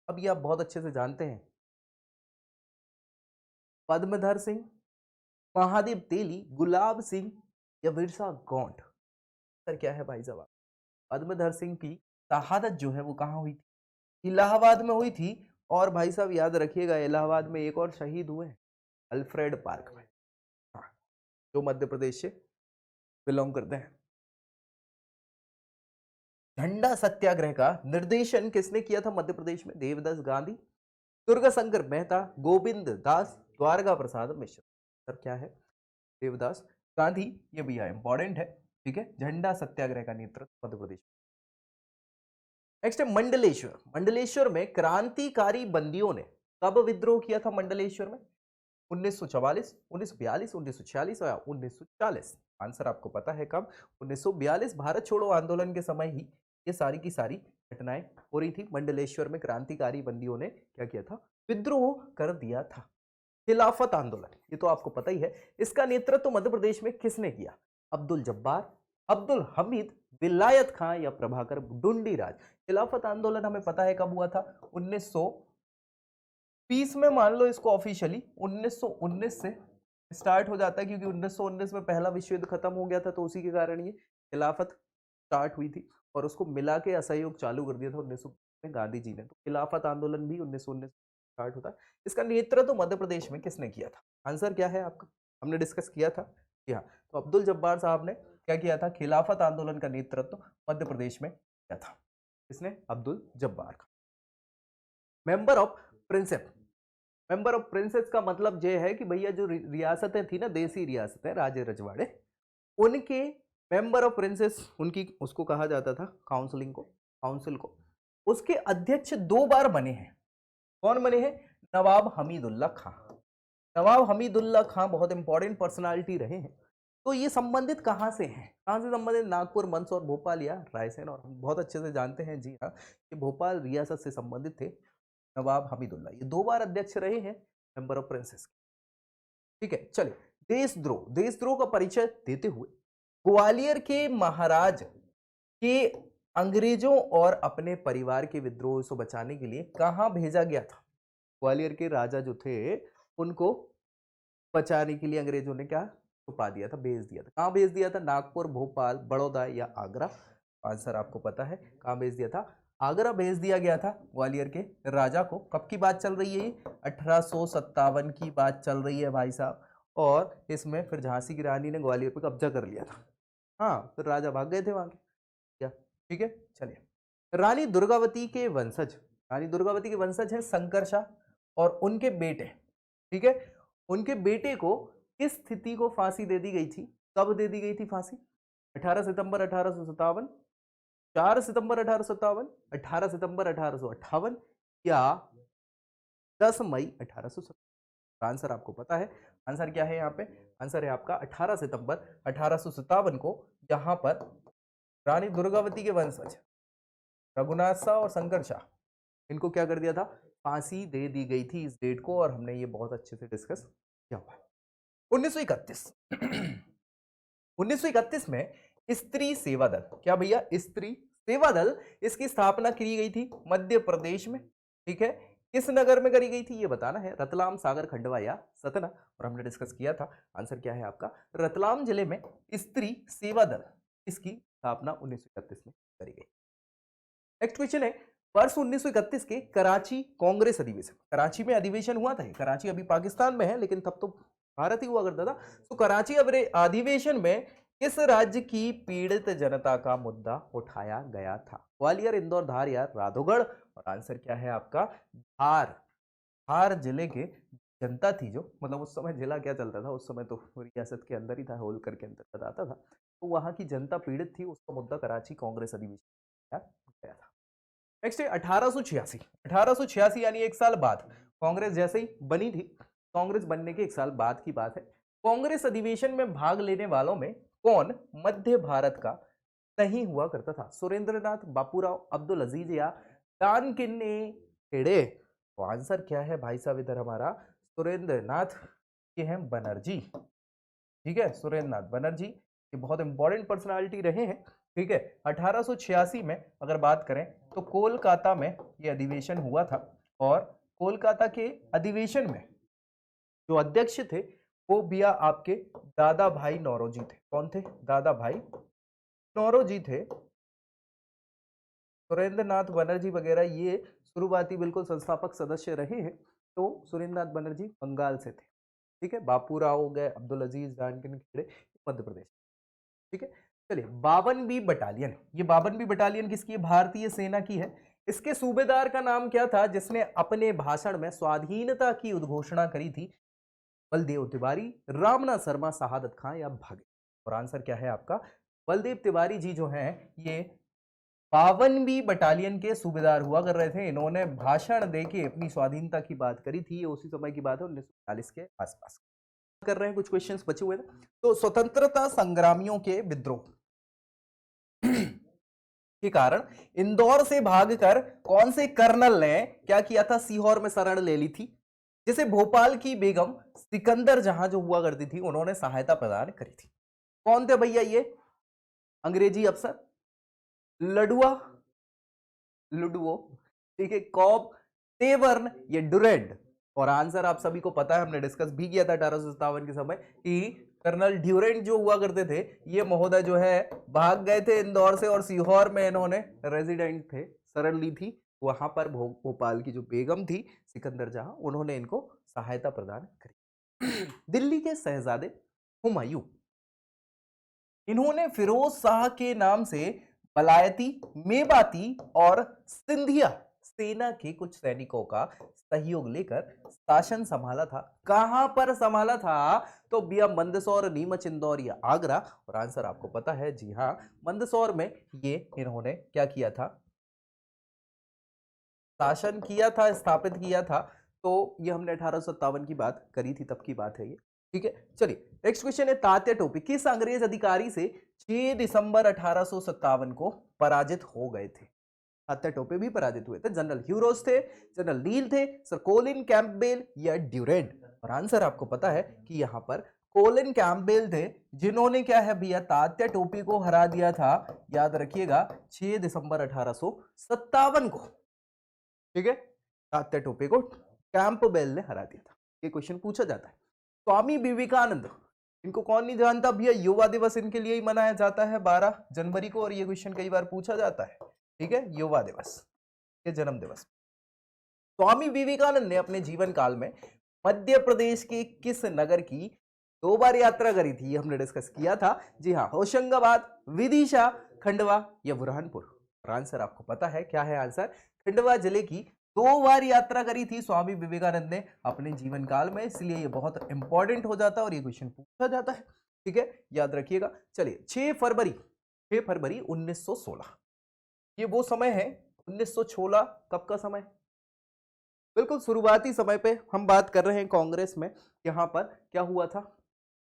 Speaker 1: अब ये आप बहुत अच्छे से जानते हैं। पद्मधर सिंह, महादेव तेली, गुलाब सिंह या बिरसा गौंड? सर क्या है भाई जवाब? पद्मधर सिंह की शहादत जो है वो कहाँ हुई थी? इलाहाबाद में हुई थी। और भाई साहब याद रखिएगा, इलाहाबाद में एक और शहीद हुए हैं, अल्फ्रेड पार्क में, हाँ, जो मध्य प्रदेश से बिलोंग करते हैं। झंडा सत्याग्रह का निर्देशन किसने किया था मध्य प्रदेश में? देवदास गांधी, दुर्गाशंकर मेहता, गोविंद दास, द्वारका प्रसाद मिश्र? सर क्या है? देवदास गांधी। ये भैया इंपॉर्टेंट है, ठीक है। झंडा सत्याग्रह का नेतृत्व मध्य प्रदेश। नेक्स्ट है मंडलेश्वर। मंडलेश्वर में क्रांतिकारी बंदियों ने कब विद्रोह किया था? मंडलेश्वर में 1944, 1942, 1946 या 1940? आंसर आपको पता है कब? 1942। भारत छोड़ो आंदोलन के समय ही ये सारी की सारी घटनाएं हो रही थी। मंडलेश्वर में क्रांतिकारी बंदियों ने क्या किया था? विद्रोह कर दिया था। खिलाफत आंदोलन, ये तो आपको पता ही है। इसका नेतृत्व मध्य प्रदेश में किसने किया? अब्दुल जब्बार, अब्दुल हमीद, विलायत खां या प्रभाकर डुंडीराज? खिलाफत आंदोलन हमें पता है कब हुआ था? 1920 में। मान लो इसको ऑफिशियली 1919 से स्टार्ट हो जाता है, क्योंकि 1919 में पहला विश्व युद्ध खत्म हो गया था, तो उसी के कारण ये खिलाफत स्टार्ट हुई थी और उसको मिला के असहयोग चालू कर दिया था 1920 में गांधी जी ने। तो खिलाफत आंदोलन भी 1919 स्टार्ट होता है। इसका नेतृत्व मध्य प्रदेश में किसने किया था? आंसर क्या है आपका? हमने डिस्कस किया था कि हाँ, तो अब्दुल जब्बार साहब ने क्या किया था? खिलाफत आंदोलन का नेतृत्व मध्य प्रदेश में किया था। इसने अब्दुल जब्बार का। Member of Prinsep, member of princess का मतलब यह है कि भैया जो रियासतें थी ना, देसी रियासतें, राजे रजवाड़े, उनके मेंबर ऑफ प्रिंसेस, उनकी उसको कहा जाता था काउंसिलिंग को, काउंसिल को। उसके अध्यक्ष 2 बार बने हैं। कौन बने हैं? नवाब हमीदुल्ला खां। नवाब हमीदुल्ला खां बहुत इंपॉर्टेंट पर्सनालिटी रहे हैं। तो ये संबंधित कहां से हैं? कहां से संबंधित? नागपुर, मंदसौर, भोपाल या रायसेन? और हम बहुत अच्छे से जानते हैं, जी हाँ, कि भोपाल रियासत से संबंधित थे नवाब हमीदुल्ला। ये 2 बार अध्यक्ष रहे हैं मेंबर ऑफ प्रिंसेस। ठीक है, चलिए। देशद्रोह, देशद्रोह का परिचय देते हुए ग्वालियर के महाराज के अंग्रेजों और अपने परिवार के विद्रोह से बचाने के लिए कहां भेजा गया था? ग्वालियर के राजा जो थे उनको बचाने के लिए अंग्रेजों ने क्या छुपा दिया था, भेज दिया था। कहां भेज दिया था? नागपुर, भोपाल, बड़ौदा या आगरा? आंसर आपको पता है, कहां भेज दिया था? आगरा भेज दिया गया था ग्वालियर के राजा को। कब की बात चल रही है ये? 1857 की बात चल रही है भाई साहब। और इसमें फिर झांसी की रानी ने ग्वालियर पे कब्जा कर लिया था। हाँ, फिर राजा भाग गए थे वहां के, क्या? ठीक है, चलिए। रानी दुर्गावती के वंशज, रानी दुर्गावती के वंशज है शंकर शाह और उनके बेटे, ठीक है। उनके बेटे को किस स्थिति को फांसी दे दी गई थी? कब दे दी गई थी फांसी? 18 सितंबर 1857, 4 सितंबर 1857, 18 सितंबर 1858 या 10 मई 1857? आंसर आपको पता है। आंसर क्या है यहाँ पे? आंसर है आपका 18 सितंबर 1857 को। यहाँ पर रानी दुर्गावती के वंशज रघुनाथ शाह और शंकर शाह, इनको क्या कर दिया था? फांसी दे दी गई थी इस डेट को, और हमने ये बहुत अच्छे से डिस्कस किया हुआ है। 1931 1931 में स्त्री सेवा दल, क्या भैया? स्त्री सेवा दल, इसकी स्थापना की गई थी मध्य प्रदेश में, ठीक है। किस नगर में करी गई थी ये बताना है, रतलाम, सागर, खंडवा या सतना। और हमने डिस्कस किया था, आंसर क्या है आपका, रतलाम जिले में स्त्री सेवा दल, इसकी स्थापना 1931 में करी गई। नेक्स्ट क्वेश्चन है, वर्ष 1931 के कराची कांग्रेस अधिवेशन, कराची में अधिवेशन हुआ था, कराची अभी पाकिस्तान में है लेकिन तब तो भारत ही हुआ करता था। तो कराची अधिवेशन में किस राज्य की पीड़ित जनता का मुद्दा उठाया गया था, ग्वालियर, इंदौर, धार या राधौगढ़। और आंसर क्या है आपका, धार। धार जिले के जनता थी जो, मतलब उस समय जिला क्या चलता था, उस समय तो रियासत के अंदर ही था, होलकर के अंतर्गत आता था, तो वहां की जनता पीड़ित थी, उसका मुद्दा कराची कांग्रेस अधिवेशन गया था। नेक्स्ट है 1886। 1886 यानी एक साल बाद, कांग्रेस जैसे ही बनी थी, कांग्रेस बनने के एक साल बाद की बात है। कांग्रेस अधिवेशन में भाग लेने वालों में कौन मध्य भारत का नहीं हुआ करता था, सुरेंद्रनाथ, बापूराव, अब्दुल अजीज या दानकिन्नी खेड़े। तो आंसर क्या है भाई साहब इधर हमारा, सुरेंद्रनाथ के हैं बनर्जी। ठीक है, सुरेंद्रनाथ बनर्जी, ये बहुत इंपॉर्टेंट पर्सनालिटी रहे हैं। ठीक है, 1886 में अगर बात करें तो कोलकाता में ये अधिवेशन हुआ था, और कोलकाता के अधिवेशन में जो अध्यक्ष थे वो भैया आपके दादा भाई नौरोजी थे। कौन थे, दादा भाई नौरोजी थे। सुरेंद्रनाथ बनर्जी वगैरह ये शुरुआती बिल्कुल संस्थापक सदस्य रहे हैं। तो सुरेंद्रनाथ बनर्जी बंगाल से थे। ठीक है, बापूराव हो गए, अब्दुल अजीज, दानकिन खेड़े, मध्य प्रदेश। ठीक है, चलिए 52वीं बटालियन, ये 52वीं बटालियन किसकी है, भारतीय सेना की है। इसके सूबेदार का नाम क्या था जिसने अपने भाषण में स्वाधीनता की उद्घोषणा करी थी, बलदेव तिवारी, रामनाथ शर्मा, शहादत खां या भागे। और आंसर क्या है आपका, बलदेव तिवारी जी जो हैं ये 52वीं बटालियन के सूबेदार हुआ कर रहे थे। इन्होंने भाषण देके अपनी स्वाधीनता की बात करी थी, ये उसी समय की बात है 1940 के आसपास। कर रहे हैं, कुछ क्वेश्चंस बचे हुए थे। तो स्वतंत्रता संग्रामियों के विद्रोह के कारण इंदौर से भागकर कौन से कर्नल ने क्या किया था, सीहोर में शरण ले ली थी, जिसे भोपाल की बेगम सिकंदर जहां जो हुआ करती थी उन्होंने सहायता प्रदान करी थी। कौन थे भैया ये, अंग्रेजी अफसर, लडुआ, लुडुओ, ठीक है, कॉब, टेवर्न या डुरेंट। और आंसर आप सभी को पता है, हमने डिस्कस भी किया था 1857 के समय कि कर्नल ड्यूरेंट जो हुआ करते थे, ये महोदय जो है भाग गए थे इंदौर से, और सीहोर में इन्होंने रेजिडेंट थे, शरण ली थी। वहां पर भोपाल की जो बेगम थी सिकंदर जहां, उन्होंने इनको सहायता प्रदान करी। दिल्ली के शहजादे हुमायूं, इन्होंने फिरोज शाह के नाम से बलायती, मेवाती और सिंधिया सेना के कुछ सैनिकों का सहयोग लेकर शासन संभाला था। कहां पर संभाला था, तो भैया मंदसौर, नीमच, इंदौर या आगरा। और आंसर आपको पता है, जी हां, मंदसौर में ये इन्होंने क्या किया था, शासन किया था, स्थापित किया था। तो ये हमने 1857 की बात करी थी, तब की बात है ये। ठीक है, चलिए नेक्स्ट क्वेश्चन है, तात्या टोपे किस अंग्रेज अधिकारी से 6 दिसंबर 1857 को पराजित हो गए थे। तात्या टोपे भी पराजित हुए थे, जनरल ह्यूरोस थे, जनरल नील थे, सर कोलिन कैंपबेल या ड्यूरेंट। और आंसर आपको पता है कि यहां पर कोलिन कैंपबेल थे, जिन्होंने क्या है भैया तात्या टोपे को हरा दिया था, याद रखिएगा 6 दिसंबर 1857 को। ठीक है, तात्या टोपे को कैंपबेल ने हरा दिया था। ये क्वेश्चन पूछा जाता है। स्वामी विवेकानंद, इनको कौन नहीं जानता भैया, युवा दिवस इनके लिए ही मनाया जाता है 12 जनवरी को, और ये क्वेश्चन कई बार पूछा जाता है। ठीक है, युवा दिवस, ये जन्म दिवस। स्वामी विवेकानंद ने अपने जीवन काल में मध्य प्रदेश के किस नगर की 2 बार यात्रा करी थी, ये हमने डिस्कस किया था। जी हाँ, होशंगाबाद, विदिशा, खंडवा या बुरहानपुर। और आंसर आपको पता है क्या है, आंसर खंडवा जिले की 2 बार यात्रा करी थी स्वामी विवेकानंद ने अपने जीवन काल में, इसलिए ये बहुत इंपॉर्टेंट हो जाता है और ये क्वेश्चन पूछा जाता है। ठीक है, याद रखिएगा। चलिए 6 फरवरी 1916, ये वो समय है 1916 कब का समय, बिल्कुल शुरुआती समय पे हम बात कर रहे हैं। कांग्रेस में यहां पर क्या हुआ था,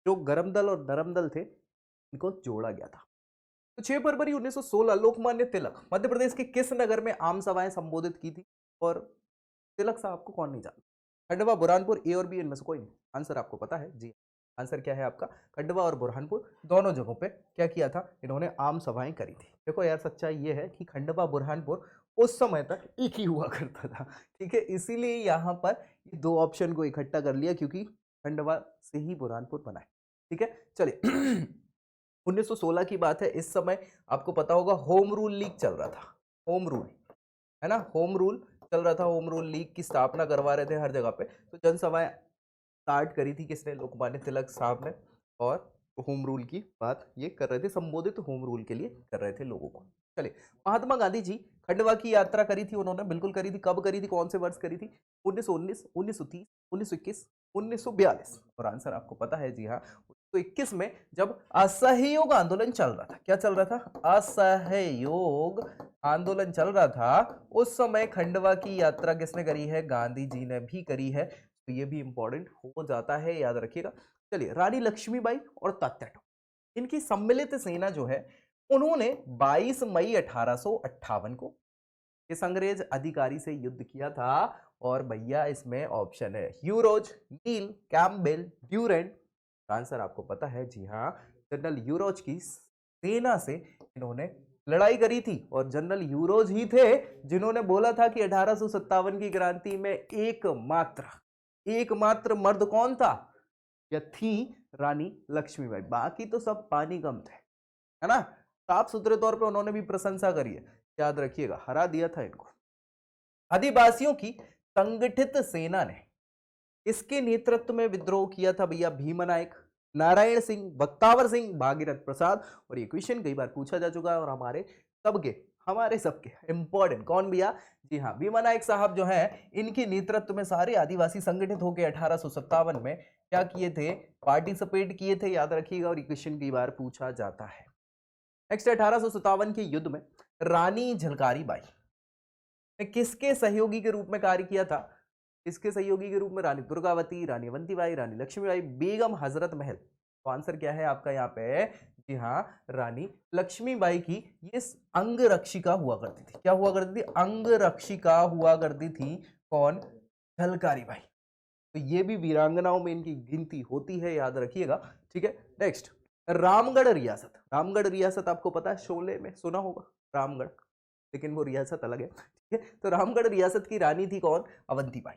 Speaker 1: जो गरम दल और नरम दल थे इनको जोड़ा गया था। तो 6 फरवरी 1916 लोकमान्य तिलक मध्य प्रदेश के किस नगर में आम सभाएं संबोधित की थी, और तिलक साहब को कौन नहीं जानता, खंडवा, बुरहानपुर, ए और बी, इनमें से कोई नहीं। आंसर आपको पता है, जी आंसर क्या है आपका, खंडवा और बुरहानपुर दोनों जगहों पे क्या किया था, इन्होंने आम सभाएं करी थी। देखो यार, सच्चाई ये है कि खंडवा बुरहानपुर उस समय तक एक ही हुआ करता था। ठीक है, इसीलिए यहाँ पर ये दो ऑप्शन को इकट्ठा कर लिया क्योंकि खंडवा से ही बुरहानपुर बना है। ठीक है, चलिए 1916 की बात है। इस समय आपको पता होगा होम रूल लीग चल रहा था। होम रूल है ना, होम रूल चल रहा था। होम रूल लीग की स्थापना करवा रहे थे हर जगह पे। तो जनसभाएं स्टार्ट करी थी किसने? लोकमान्य तिलक साहब ने। और होम रूल की बात ये कर रहे थे, संबोधित होम रूल के लिए कर रहे थे लोगों को। चलिए, महात्मा गांधी जी खंडवा की यात्रा करी थी उन्होंने, बिल्कुल करी थी। कब करी थी, कौन से वर्ष करी थी? 1919, 1930, 1921, 1942। और आंसर आपको पता है, जी हाँ, 1921 में जब असहयोग आंदोलन चल रहा था। क्या चल रहा था? असहयोग आंदोलन चल रहा था। उस समय खंडवा की यात्रा किसने करी है? गांधी जी ने भी करी है। तो ये भी इंपॉर्टेंट हो जाता है, याद रखिएगा। चलिए, रानी लक्ष्मीबाई और तात्या टोपे, इनकी सम्मिलित सेना जो है, उन्होंने 22 मई 1858 को इस अंग्रेज अधिकारी से युद्ध किया था। और भैया इसमें ऑप्शन है यूरोज, नील, कैम्पबेल, ड्यूरेंट। आंसर आपको पता है, जी हाँ, जनरल यूरोज की सेना से इन्होंने लड़ाई करी थी। और जनरल यूरोज ही थे जिन्होंने बोला था कि 1857 की क्रांति में एकमात्र मर्द कौन था? या थी? रानी लक्ष्मीबाई। बाकी तो सब पानी कम थे, है ना। साफ सुथरे तौर पे उन्होंने भी प्रशंसा करी है, याद रखिएगा, हरा दिया था इनको। आदिवासियों की संगठित सेना ने इसके नेतृत्व में विद्रोह किया था भैया भीमा नायक, नारायण सिंह, बख्तावर सिंह, भागीरथ प्रसाद। और ये क्वेश्चन कई बार पूछा जा चुका है और हमारे सबके इंपॉर्टेंट कौन भैया? जी हाँ, भीमा नायक साहब जो हैं, इनके नेतृत्व में सारे आदिवासी संगठित होकर 1857 में क्या किए थे? पार्टिसिपेट किए थे, याद रखिएगा। और ये क्वेश्चन कई बार पूछा जाता है। नेक्स्ट, 1857 के युद्ध में रानी झलकारी बाई ने किसके सहयोगी के रूप में कार्य किया था? इसके सहयोगी के रूप में रानी दुर्गावती, रानी अवंतीबाई, रानी लक्ष्मीबाई, बेगम हजरत महल। तो आंसर क्या है आपका यहाँ पे? जी हाँ, रानी लक्ष्मीबाई की ये अंग रक्षिका हुआ करती थी। क्या हुआ करती थी? अंग रक्षिका हुआ करती थी। कौन? झलकारी बाई। तो ये भी वीरांगनाओं में इनकी गिनती होती है, याद रखिएगा। ठीक है, नेक्स्ट, रामगढ़ रियासत। रामगढ़ रियासत आपको पता है, शोले में सुना होगा रामगढ़, लेकिन वो रियासत अलग है। ठीक है, तो रामगढ़ रियासत की रानी थी कौन? अवंतीबाई।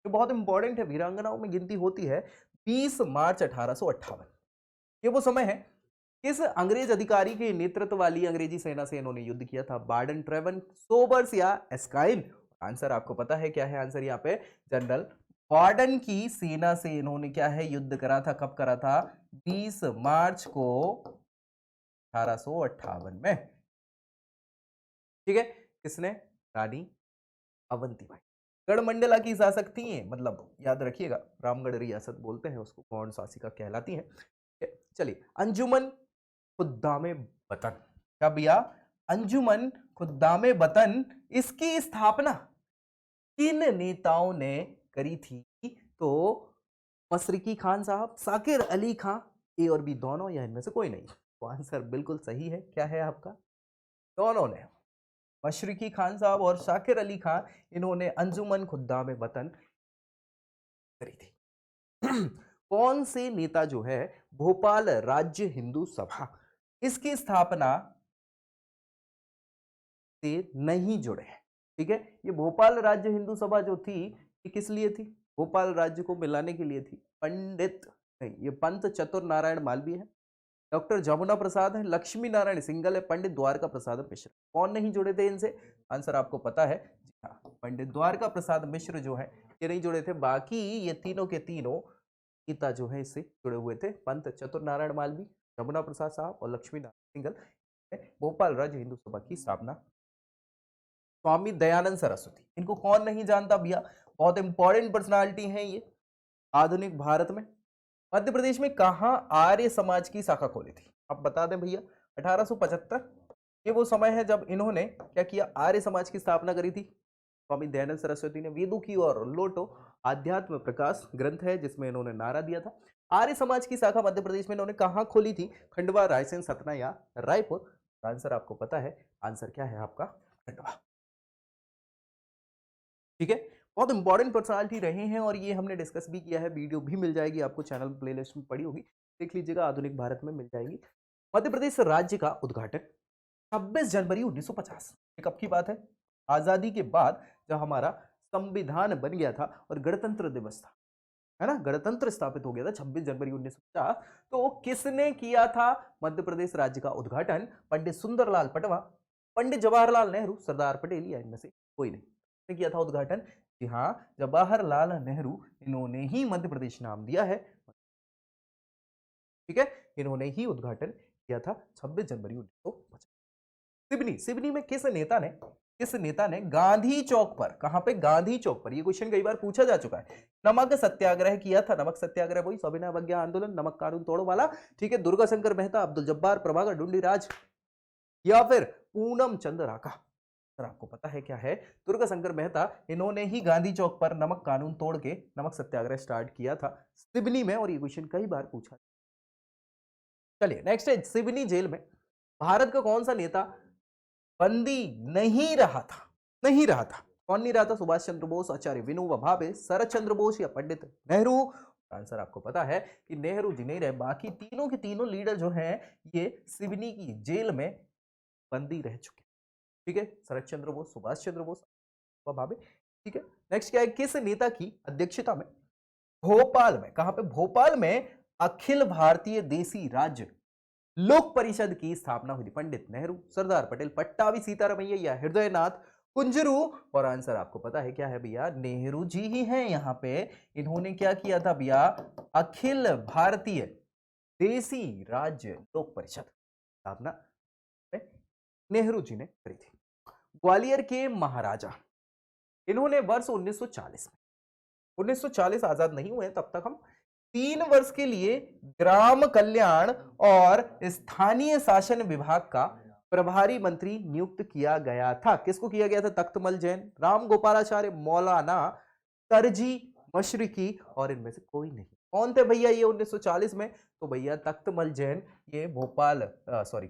Speaker 1: जो बहुत इंपॉर्टेंट है, वीरांगनाओं में गिनती होती है। 20 मार्च 1858, ये वो समय है किस अंग्रेज अधिकारी के नेतृत्व वाली अंग्रेजी सेना से इन्होंने युद्ध किया था? बार्डन, ट्रेवन, सोबर्स या एस्काइल? आंसर आपको पता है क्या है? आंसर यहाँ पे जनरल बार्डन की सेना से इन्होंने क्या है? युद्ध करा था। कब करा था? 20 मार्च को 1858 में। ठीक है, किसने? रानी अवंतीबाई। गढ़मंडला की शासक थी ये, मतलब याद रखिएगा, रामगढ़ रियासत बोलते हैं उसको, गौड़ शासिका कहलाती है। चलिए, अंजुमन खुद्दामे वतन। क्या भैया? अंजुमन खुद्दामे वतन, इसकी स्थापना किन नेताओं ने करी थी? तो मशरकी खान साहब, साकिर अली खान, ए और बी दोनों, या इनमें से कोई नहीं? तो आंसर बिल्कुल सही है, क्या है आपका? दोनों ने, मशरकी खान साहब और शाकिर अली खान, इन्होंने अंजुमन खुद्दाम वतन करी थी। कौन से नेता जो है भोपाल राज्य हिंदू सभा, इसकी स्थापना से नहीं जुड़े हैं? ठीक है, ये भोपाल राज्य हिंदू सभा जो थी, ये किस लिए थी? भोपाल राज्य को मिलाने के लिए थी। पंडित नहीं, ये पंत चतुर नारायण मालवीय है, डॉक्टर जमुना प्रसाद है, लक्ष्मी नारायण सिंगल है, पंडित द्वारका प्रसाद मिश्र। कौन नहीं जुड़े थे इनसे? आंसर आपको पता है, जी हाँ, पंडित द्वारका प्रसाद मिश्र जो है ये नहीं जुड़े थे। बाकी ये तीनों के तीनों नेता जो है इससे जुड़े हुए थे। पंत चतुर नारायण मालवी, जमुना प्रसाद साहब और लक्ष्मी नारायण सिंगल ने भोपाल राज्य हिंदू सभा की स्थापना। स्वामी दयानंद सरस्वती, इनको कौन नहीं जानता भैया? बहुत इंपॉर्टेंट पर्सनालिटी है ये आधुनिक भारत में। मध्य प्रदेश में कहां आर्य समाज की शाखा खोली थी? आप बता दें भैया। 1875, ये वो समय है जब इन्होंने क्या किया? आर्य समाज की स्थापना करी थी। स्वामी दयानंद सरस्वती ने वेदों की और लोटो आध्यात्म प्रकाश ग्रंथ है जिसमें इन्होंने नारा दिया था। आर्य समाज की शाखा मध्य प्रदेश में इन्होंने कहां खोली थी? खंडवा, रायसेन, सतना या रायपुर? आंसर आपको पता है, आंसर क्या है आपका? खंडवा। ठीक है, बहुत इंपॉर्टेंट पर्सनालिटी रहे हैं और ये हमने डिस्कस भी किया है। वीडियो भी मिल जाएगी आपको, चैनल प्लेलिस्ट में पड़ी होगी, देख लीजिएगा, आधुनिक भारत में मिल जाएगी। मध्य प्रदेश राज्य का उद्घाटन 26 जनवरी 1950, कब की बात है? आजादी के बाद जब हमारा संविधान बन गया था और गणतंत्र दिवस था, है ना, गणतंत्र स्थापित हो गया था 26 जनवरी 1950, तो किसने किया था मध्य प्रदेश राज्य का उद्घाटन? पंडित सुंदरलाल पटवा, पंडित जवाहरलाल नेहरू, सरदार पटेल या इनमें से कोई नहीं। किसने किया था उद्घाटन? जी हाँ, जवाहरलाल नेहरू, इन्होंने ही मध्य प्रदेश नाम दिया है। ठीक है, इन्होंने ही उद्घाटन किया था 26 जनवरी 1950। सिवनी, सिवनी में किस नेता ने गांधी चौक पर, कहां पे? गांधी चौक पर, ये क्वेश्चन कई बार पूछा जा चुका है, नमक सत्याग्रह किया था? नमक सत्याग्रह वही सविनय अवज्ञा आंदोलन, नमक कानून तोड़ो वाला। ठीक है, दुर्गा शंकर मेहता, अब्दुल जब्बार, प्रभाकर ढूंढीराज या फिर पूनम चंद्र राका? सर आपको पता है क्या है? दुर्गा शंकर मेहता, इन्होंने ही गांधी चौक पर नमक कानून तोड़ के नमक सत्याग्रह स्टार्ट किया था सिवनी में, और ये क्वेश्चन कई बार पूछा। चलिए नेक्स्ट है, सिवनी जेल में भारत का कौन सा नेता बंदी नहीं रहा था? नहीं रहा था, कौन नहीं रहा था? सुभाष चंद्र बोस, आचार्य विनोबा भावे, शरद चंद्र बोस या पंडित नेहरू? आंसर आपको पता है कि नेहरू जी नहीं रहे, बाकी तीनों के तीनों लीडर जो हैं ये सिवनी की जेल में बंदी रह चुके। ठीक है, शरद चंद्र बोस, सुभाष चंद्र बोस, विनोबा भावे। ठीक है, नेक्स्ट क्या है, किस नेता की अध्यक्षता में भोपाल में, कहां पे? भोपाल में अखिल भारतीय देसी राज्य लोक परिषद की स्थापना हुई थी? पंडित नेहरू, सरदार पटेल, पट्टाभी सीतारामैया या हृदयनाथ कुंजरू? और आंसर आपको पता है क्या है भैया? नेहरू जी ही हैं यहां पे। इन्होंने क्या किया था भैया? अखिल भारतीय देसी राज्य लोक परिषद स्थापना नेहरू जी ने करी थी। ग्वालियर के महाराजा, इन्होंने वर्ष 1940 में, 1940 आजाद नहीं हुए तब तक हम 3 वर्ष के लिए ग्राम कल्याण और स्थानीय शासन विभाग का प्रभारी मंत्री नियुक्त किया गया था। किसको किया गया था? तख्तमल जैन, राम गोपालाचार्य, मौलाना तरजी मशरिकी और इनमें से कोई नहीं। कौन थे भैया ये 1940 में? तो भैया तख्तमल जैन, ये भोपाल सॉरी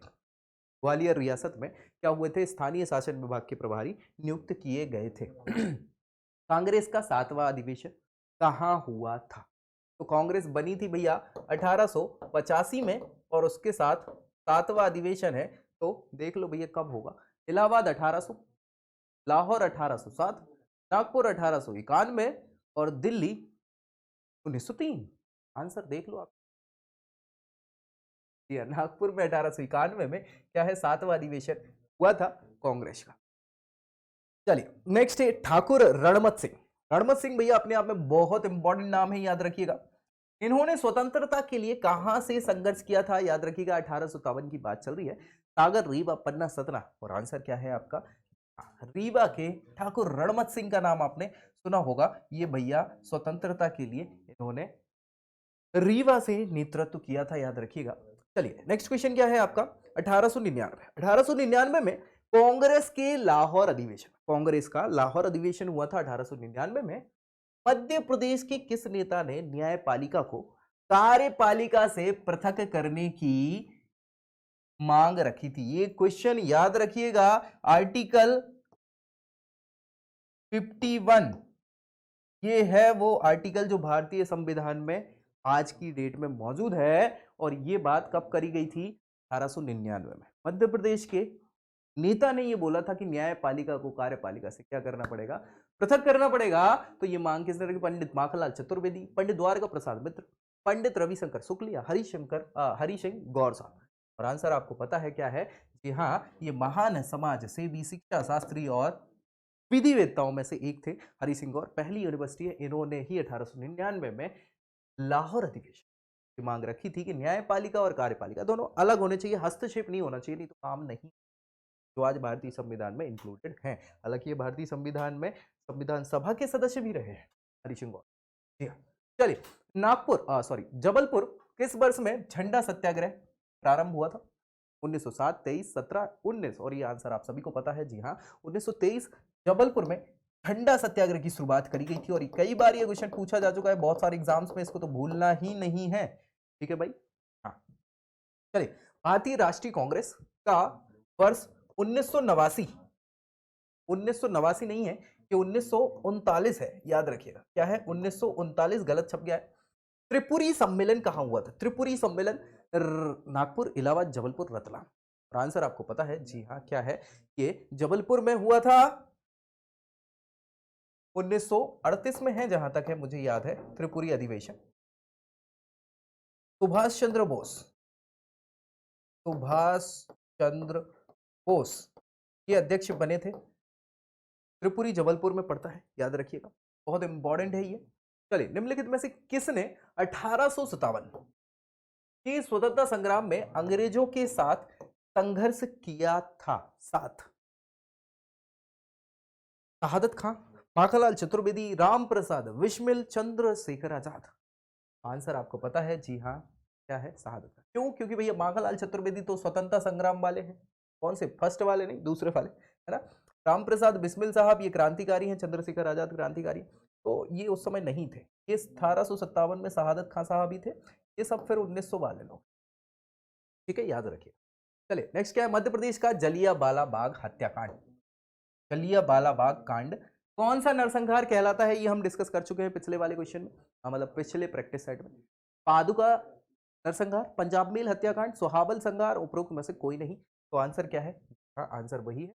Speaker 1: ग्वालियर रियासत में क्या हुए थे? स्थानीय शासन विभाग के प्रभारी नियुक्त किए गए थे। कांग्रेस का 7वां अधिवेशन कहां हुआ था? तो कांग्रेस बनी थी भैया 1885 में, और उसके साथ 7वां अधिवेशन है, तो देख लो भैया कब होगा। इलाहाबाद 1800, लाहौर 1807, नागपुर 1891 और दिल्ली 1903। आंसर देख लो आप। नागपुर में 1891 में क्या है? 7वां अधिवेशन हुआ था कांग्रेस का। चलिए नेक्स्ट है ठाकुर रणमत सिंह। रणमत सिंह भैया अपने आप में बहुत इंपॉर्टेंट नाम है, याद रखिएगा। इन्होंने स्वतंत्रता के लिए कहां से संघर्ष किया था? याद रखिएगा, 1857 की बात चल रही है। सागर, रीवा, पन्ना, सतना, और आंसर क्या है आपका? रीवा के ठाकुर रणमत सिंह का नाम आपने सुना होगा। ये भैया स्वतंत्रता के लिए इन्होंने रीवा से नेतृत्व किया था, याद रखिएगा। चलिए नेक्स्ट क्वेश्चन क्या है आपका? 1899 में कांग्रेस के लाहौर अधिवेशन, कांग्रेस का लाहौर अधिवेशन हुआ था 1899 में। मध्य प्रदेश के किस नेता ने न्यायपालिका को कार्यपालिका से पृथक करने की मांग रखी थी? ये क्वेश्चन याद रखिएगा। आर्टिकल 51, ये है वो आर्टिकल जो भारतीय संविधान में आज की डेट में मौजूद है, और ये बात कब करी गई थी? 1899 में। मध्य प्रदेश के नेता ने ये बोला था कि न्यायपालिका को कार्यपालिका से क्या करना पड़ेगा? पृथक करना पड़ेगा। तो ये मांग किसने रखी? पंडित माखनलाल चतुर्वेदी, पंडित द्वारका प्रसाद मित्र, पंडित रविशंकर शुक्ल या हरिशंकर गौर साहब? और आंसर आपको पता है क्या है? जी हाँ, ये महान समाज सेवी, शिक्षा शास्त्री और विधिवेत्ताओं में से एक थे हरिसिंह गौर। पहली यूनिवर्सिटी है, इन्होंने ही 1899 में लाहौर अधिवेशन की मांग रखी थी कि न्यायपालिका और कार्यपालिका दोनों अलग होने चाहिए, हस्तक्षेप नहीं होना चाहिए, नहीं तो काम नहीं, जो आज भारतीय संविधान में इंक्लूडेड हैं। हालांकि ये भारतीय संविधान में संविधान सभा के सदस्य भी रहे हैं हरिसिंह गौर। जी हाँ, चलिए जबलपुर किस वर्ष में झंडा सत्याग्रह प्रारंभ हुआ था? 1907, 23, 17, 19, और ये आंसर आप सभी को पता है। जी हाँ, 1923 जबलपुर में झंडा सत्याग्रह की शुरुआत करी गई थी, और कई बार ये क्वेश्चन पूछा जा चुका है बहुत सारे एग्जाम्स में, इसको तो भूलना ही नहीं है। ठीक है भाई। हाँ चलिए, भारतीय राष्ट्रीय कांग्रेस का वर्ष 1989, 1989 नहीं है, ये 1939 है, याद रखिएगा। क्या है? 1939, गलत छप गया है। त्रिपुरी सम्मेलन कहां हुआ था? त्रिपुरी सम्मेलन नागपुर, इलाहाबाद, जबलपुर, रतलाम। और आंसर आपको पता है। जी हाँ, क्या है? ये जबलपुर में हुआ था। 1938 में है जहां तक है मुझे याद है, त्रिपुरी अधिवेशन। सुभाष चंद्र बोस, सुभाष चंद्र बोस ये अध्यक्ष बने थे। त्रिपुरी जबलपुर में पड़ता है, याद रखिएगा, बहुत इंपॉर्टेंट है ये। चलिए, निम्नलिखित में से किसने 1857 की स्वतंत्रता संग्राम में अंग्रेजों के साथ संघर्ष किया था? शहादत खां, माखनलाल चतुर्वेदी, राम प्रसाद बिस्मिल, चंद्रशेखर आजाद। आंसर आपको पता है, जी हाँ, क्या है? शहादत खां। क्यों? क्योंकि भैया माखनलाल चतुर्वेदी तो स्वतंत्रता संग्राम वाले हैं। कौन से? फर्स्ट वाले नहीं, दूसरे वाले, है ना। राम प्रसाद बिस्मिल साहब ये क्रांतिकारी हैं, चंद्रशेखर आजाद क्रांतिकारी, तो ये उस समय नहीं थे। ये 1857 में शहादत खां साहब ही थे। ये सब फिर 1900 वाले लोग, ठीक है, याद रखिए। चलिए, नेक्स्ट क्या है? मध्य प्रदेश का जलियांवाला बाग हत्याकांड। जलियांवाला बाग कांड कौन सा नरसंहार कहलाता है? ये हम डिस्कस कर चुके हैं पिछले वाले क्वेश्चन में, मतलब पिछले प्रैक्टिस सेट में। पादुका नरसंहार, पंजाब मेल हत्याकांड, सोहाबल संहार, उपरोक्त में से कोई नहीं। तो आंसर क्या है? हाँ, आंसर वही है।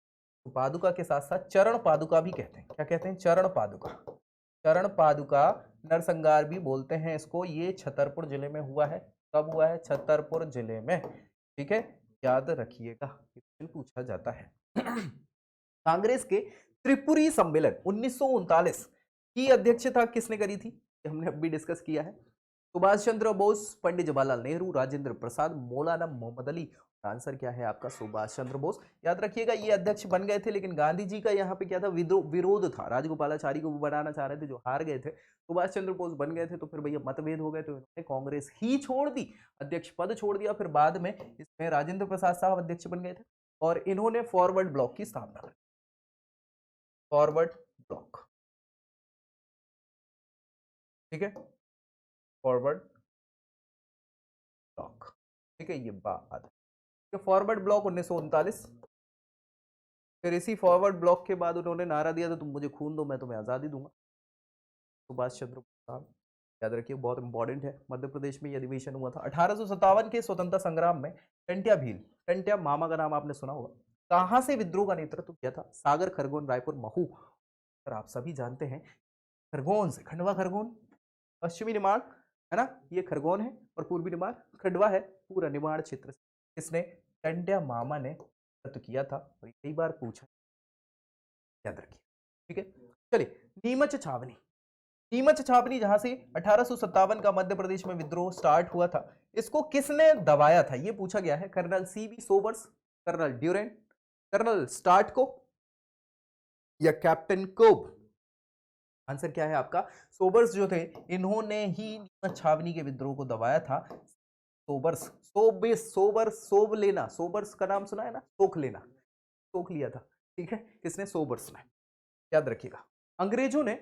Speaker 1: तो पादुका के साथ साथ चरण पादुका भी कहते हैं। क्या कहते हैं? चरण पादुका। चरण पादुका नरसंहार भी बोलते हैं इसको। ये छतरपुर जिले में हुआ है। कब हुआ है? छतरपुर जिले में, ठीक है, याद रखिएगा, पूछा जाता है। कांग्रेस के त्रिपुरी सम्मेलन 1939 की अध्यक्षता किसने करी थी? हमने अभी डिस्कस किया है। सुभाष चंद्र बोस, पंडित जवाहरलाल नेहरू, राजेंद्र प्रसाद, मौलाना मोहम्मद अली। आंसर क्या है आपका? सुभाष चंद्र बोस। याद रखिएगा, ये अध्यक्ष बन गए थे, लेकिन गांधी जी का यहाँ पे क्या था? विरोध था। राजगोपालाचारी को बनाना चाह रहे थे, जो हार गए थे। सुभाष चंद्र बोस बन गए थे, तो फिर भैया मतभेद हो गए, तो इन्होंने कांग्रेस ही छोड़ दी, अध्यक्ष पद छोड़ दिया। फिर बाद में इसमें राजेंद्र प्रसाद साहब अध्यक्ष बन गए थे, और इन्होंने फॉरवर्ड ब्लॉक की स्थापना की। फॉरवर्ड ब्लॉक, ठीक है, फॉरवर्ड ब्लॉक, ठीक है, ये बात है। Forward block 1939। फिर इसी फॉरवर्ड ब्लॉक के बाद उन्होंने नारा दिया था, तुम मुझे खून दो मैं तुम्हें आजादी दूंगा। सुभाष चंद्र बोस साहब, याद रखिए, बहुत इंपॉर्टेंट है। मध्य प्रदेश में यह अधिवेशन हुआ था 1857 के स्वतंत्रता संग्राम में। टंट्या भील, टंट्या मामा का नाम आपने सुना होगा। कहां से विद्रोह का नेतृत्व किया था? सागर, खरगोन, रायपुर, महू। और आप सभी जानते हैं, खरगोन से, खंडवा खरगोन, पश्चिमी निमाड़, है ना, ये खरगोन है, और पूर्वी निमाड़ खंडवा है, पूरा निमाड़ क्षेत्र से इसने टंट्या मामा ने नेतृत्व किया था, और कई बार पूछा, याद रखिए, ठीक है। चलिए, नीमच छावनी, नीमच छावनी जहां से 1857 का मध्य प्रदेश में विद्रोह स्टार्ट हुआ था, इसको किसने दबाया था? ये पूछा गया है। Colonel C B Sobers, colonel Durant, colonel स्टार्ट को, या कैप्टन कोब? आंसर क्या है आपका? सोबर्स जो थे, इन्होंने ही नीमच छावनी के विद्रोह को दबाया था। सोबर्स, सोब लेना, सोबर्स का नाम सुना है ना, सोख लेना, सोख लिया था, ठीक है, किसने? सोबर्स ने, याद रखिएगा। अंग्रेजों ने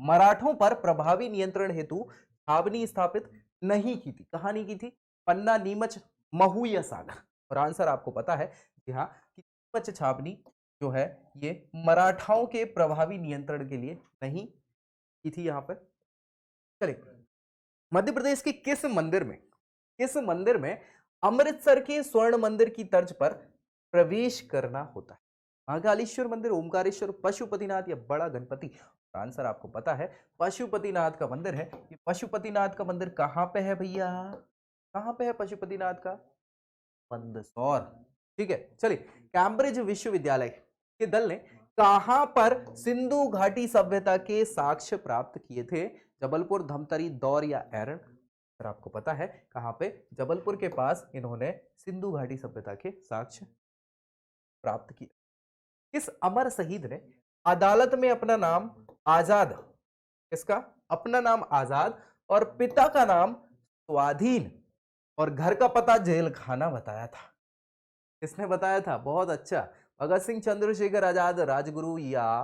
Speaker 1: मराठों पर प्रभावी नियंत्रण हेतु छावनी स्थापित नहीं की थी। कहां नहीं की थी? पन्ना, नीमच, महू या सागर? और आंसर आपको पता है, जी हाँ, कि नीमच छावनी जो है ये मराठाओं के प्रभावी नियंत्रण के लिए नहीं की थी यहां पर। चलिए, मध्य प्रदेश के किस मंदिर में अमृतसर के स्वर्ण मंदिर की तर्ज पर प्रवेश करना होता है? महाकालेश्वर मंदिर, ओमकारेश्वर, पशुपतिनाथ या बड़ा गणपति? आंसर आपको पता है, पशुपतिनाथ का मंदिर है। ये पशुपतिनाथ का मंदिर कहां पे है भैया? कहां पे है पशुपतिनाथ का? मंदसौर, ठीक है। चलिए, कैम्ब्रिज विश्वविद्यालय के दल ने कहां पर सिंधु घाटी सभ्यता के साक्ष्य प्राप्त किए थे? जबलपुर, धमतरी, दौर या एरन? सर आपको पता है कहां पे? जबलपुर के पास इन्होंने सिंधु घाटी सभ्यता के साक्ष्य प्राप्त किए। किस अमर शहीद ने अदालत में अपना नाम आजाद, इसका अपना नाम आजाद और पिता का नाम स्वाधीन और घर का पता जेल खाना बताया था? किसने बताया था? बहुत अच्छा, भगत सिंह, चंद्रशेखर आजाद, राजगुरु या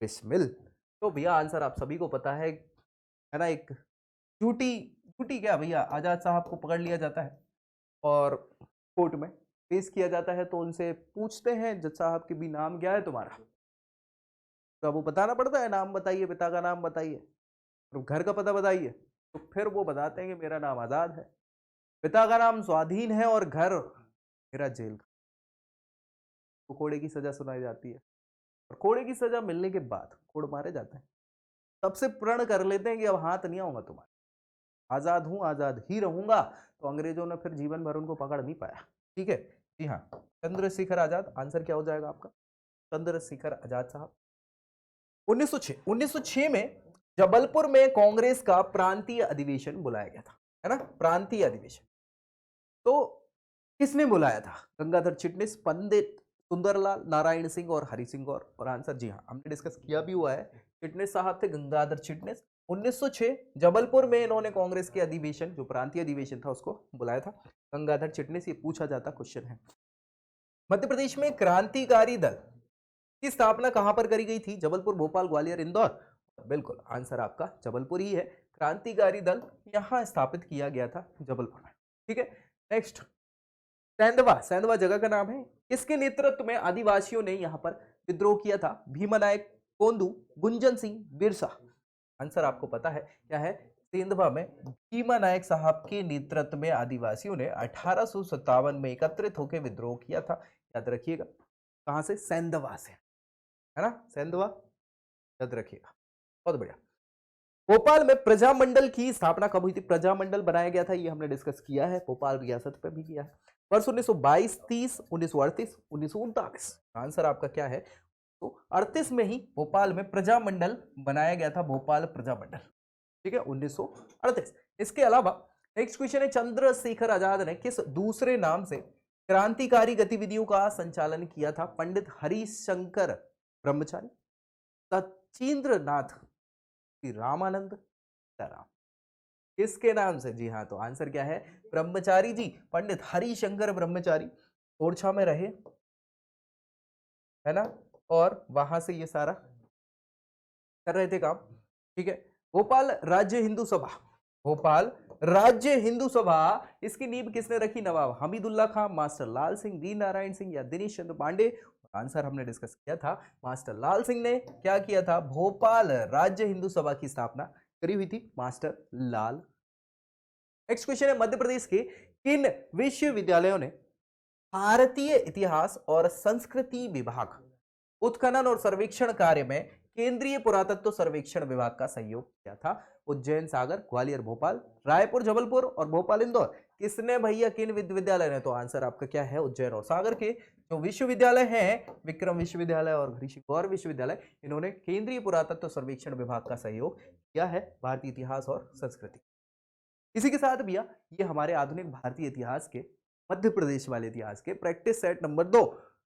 Speaker 1: बिस्मिल? तो भैया आंसर आप सभी को पता है ना। एक झूठी झूठी क्या भैया, आजाद साहब को पकड़ लिया जाता है और कोर्ट में पेश किया जाता है, तो उनसे पूछते हैं, जज साहब के भी नाम क्या है तुम्हारा? तो अब वो बताना पड़ता है, नाम बताइए, पिता का नाम बताइए, और घर का पता बताइए। तो फिर वो बताते हैं कि मेरा नाम आजाद है, पिता का नाम स्वाधीन है, और घर मेरा जेल, कोड़े की सजा सुनाई जाती है। और कोड़े की सजा मिलने के बाद कोड़ मारे जाते हैं, तब से प्रण कर लेते हैं कि अब हाथ नहीं आऊंगा तुम्हारे, आजाद हूं आजाद ही रहूंगा। तो अंग्रेजों ने फिर जीवन भर उनको पकड़ नहीं पाया। ठीक है, जी हाँ, चंद्रशेखर आजाद आंसर क्या हो जाएगा आपका, चंद्रशेखर आजाद साहब। 1906 में जबलपुर में कांग्रेस का प्रांतीय अधिवेशन बुलाया गया था, है ना, प्रांतीय अधिवेशन। तो किसने बुलाया था, गंगाधर चिटनिस, पंडित सुंदरलाल, नारायण सिंह और हरि सिंह गौर। और आंसर जी हाँ, हमने डिस्कस किया भी हुआ है, चिटनिस साहब थे, गंगाधर चिटनिस। 1906 जबलपुर में इन्होंने कांग्रेस के अधिवेशन, जो प्रांतीय अधिवेशन था, उसको बुलाया था, गंगाधर चिटनिस। ये पूछा जाता क्वेश्चन है। मध्य प्रदेश में क्रांतिकारी दल की स्थापना कहां पर करी गई थी, जबलपुर, भोपाल, ग्वालियर, इंदौर। बिल्कुल आंसर आपका जबलपुर ही है, क्रांतिकारी दल यहां स्थापित किया गया था जबलपुर में। ठीक है, नेक्स्ट, सेंधवा, सेंधवा जगह का नाम है। किसके नेतृत्व में आदिवासियों ने यहां पर विद्रोह किया था, भीमा नायक, कोंडू, गुंजन सिंह, बिरसा। आंसर आपको पता है क्या है, सेंधवा में भीमा नायक साहब के नेतृत्व में आदिवासियों ने 1857 में एकत्रित होकर विद्रोह किया था। याद रखिएगा, कहां से, सेंधवा से, है ना, सेंधवा, याद रखिएगा, बहुत बढ़िया। भोपाल में प्रजामंडल की स्थापना कब हुई थी, प्रजामंडल बनाया गया था, ये हमने डिस्कस किया है, भोपाल रियासत पे भी किया है। वर्ष 1922, 30, 1938, 1939। आंसर आपका क्या है, तो 38 में ही भोपाल में प्रजामंडल बनाया गया था, भोपाल प्रजामंडल। ठीक है, 1938। इसके अलावा नेक्स्ट क्वेश्चन है, चंद्रशेखर आजाद ने किस दूसरे नाम से क्रांतिकारी गतिविधियों का संचालन किया था, पंडित हरिशंकर ब्रह्मचारी, सचिंद्र नाथ, रामानंद, राम। किसके नाम से, जी हाँ, तो आंसर क्या है, ब्रह्मचारी जी, पंडित हरिशंकर ब्रह्मचारी ओरछा में रहे, है ना, और वहां से ये सारा कर रहे थे काम। ठीक है, भोपाल राज्य हिंदू सभा, भोपाल राज्य हिंदू सभा, इसकी नींव किसने रखी, नवाब हमीदुल्ला खान, मास्टर लाल सिंह, दी नारायण सिंह या दिनेश चंद्र पांडे। आंसर हमने डिस्कस किया था, मास्टर लाल सिंह ने क्या किया था, भोपाल राज्य हिंदू सभा की स्थापना करी हुई थी, मास्टर लाल। नेक्स्ट क्वेश्चन है, मध्य प्रदेश के किन विश्वविद्यालयों ने भारतीय इतिहास और संस्कृति विभाग, उत्खनन और सर्वेक्षण कार्य में केंद्रीय पुरातत्व सर्वेक्षण विभाग का सहयोग किया था, उज्जैन, सागर, ग्वालियर, भोपाल, रायपुर, जबलपुर और भोपाल, इंदौर। किसने भैया, किन विश्वविद्यालय ने, तो आंसर आपका क्या है, उज्जैन और सागर के जो विश्वविद्यालय हैं, विक्रम विश्वविद्यालय और हरीश गौर विश्वविद्यालय, इन्होंने केंद्रीय पुरातत्व सर्वेक्षण विभाग का सहयोग किया है भारतीय इतिहास और संस्कृति। इसी के साथ भैया ये हमारे आधुनिक भारतीय इतिहास के, मध्य प्रदेश वाले इतिहास के प्रैक्टिस सेट नंबर 2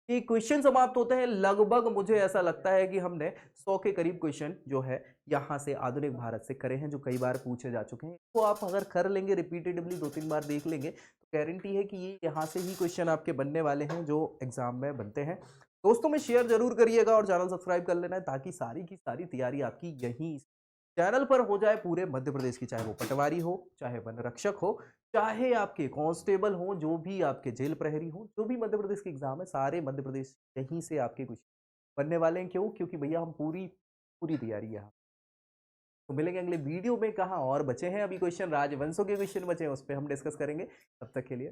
Speaker 1: कि क्वेश्चन समाप्त होते हैं। लगभग मुझे ऐसा लगता है कि हमने 100 के करीब क्वेश्चन जो है यहाँ से आधुनिक भारत से करे हैं, जो कई बार पूछे जा चुके हैं। तो आप अगर कर लेंगे, रिपीटेडली 2-3 बार देख लेंगे, तो गारंटी है कि ये यहाँ से ही क्वेश्चन आपके बनने वाले हैं जो एग्जाम में बनते हैं। दोस्तों में शेयर जरूर करिएगा और चैनल सब्सक्राइब कर लेना है, ताकि सारी की सारी तैयारी आपकी यहीं चैनल पर हो जाए पूरे मध्य प्रदेश की, चाहे वो पटवारी हो, चाहे वन रक्षक हो, चाहे आपके कांस्टेबल हो, जो भी आपके जेल प्रहरी हो, जो भी मध्य प्रदेश के एग्जाम है, सारे मध्य प्रदेश यहीं से आपके कुछ बनने वाले हैं। क्यों, क्योंकि भैया हम पूरी पूरी तैयारी है। तो मिलेंगे अगले वीडियो में, कहाँ और बचे हैं अभी क्वेश्चन, राजवंशों के क्वेश्चन बचे हैं, उस पर हम डिस्कस करेंगे। तब तक के लिए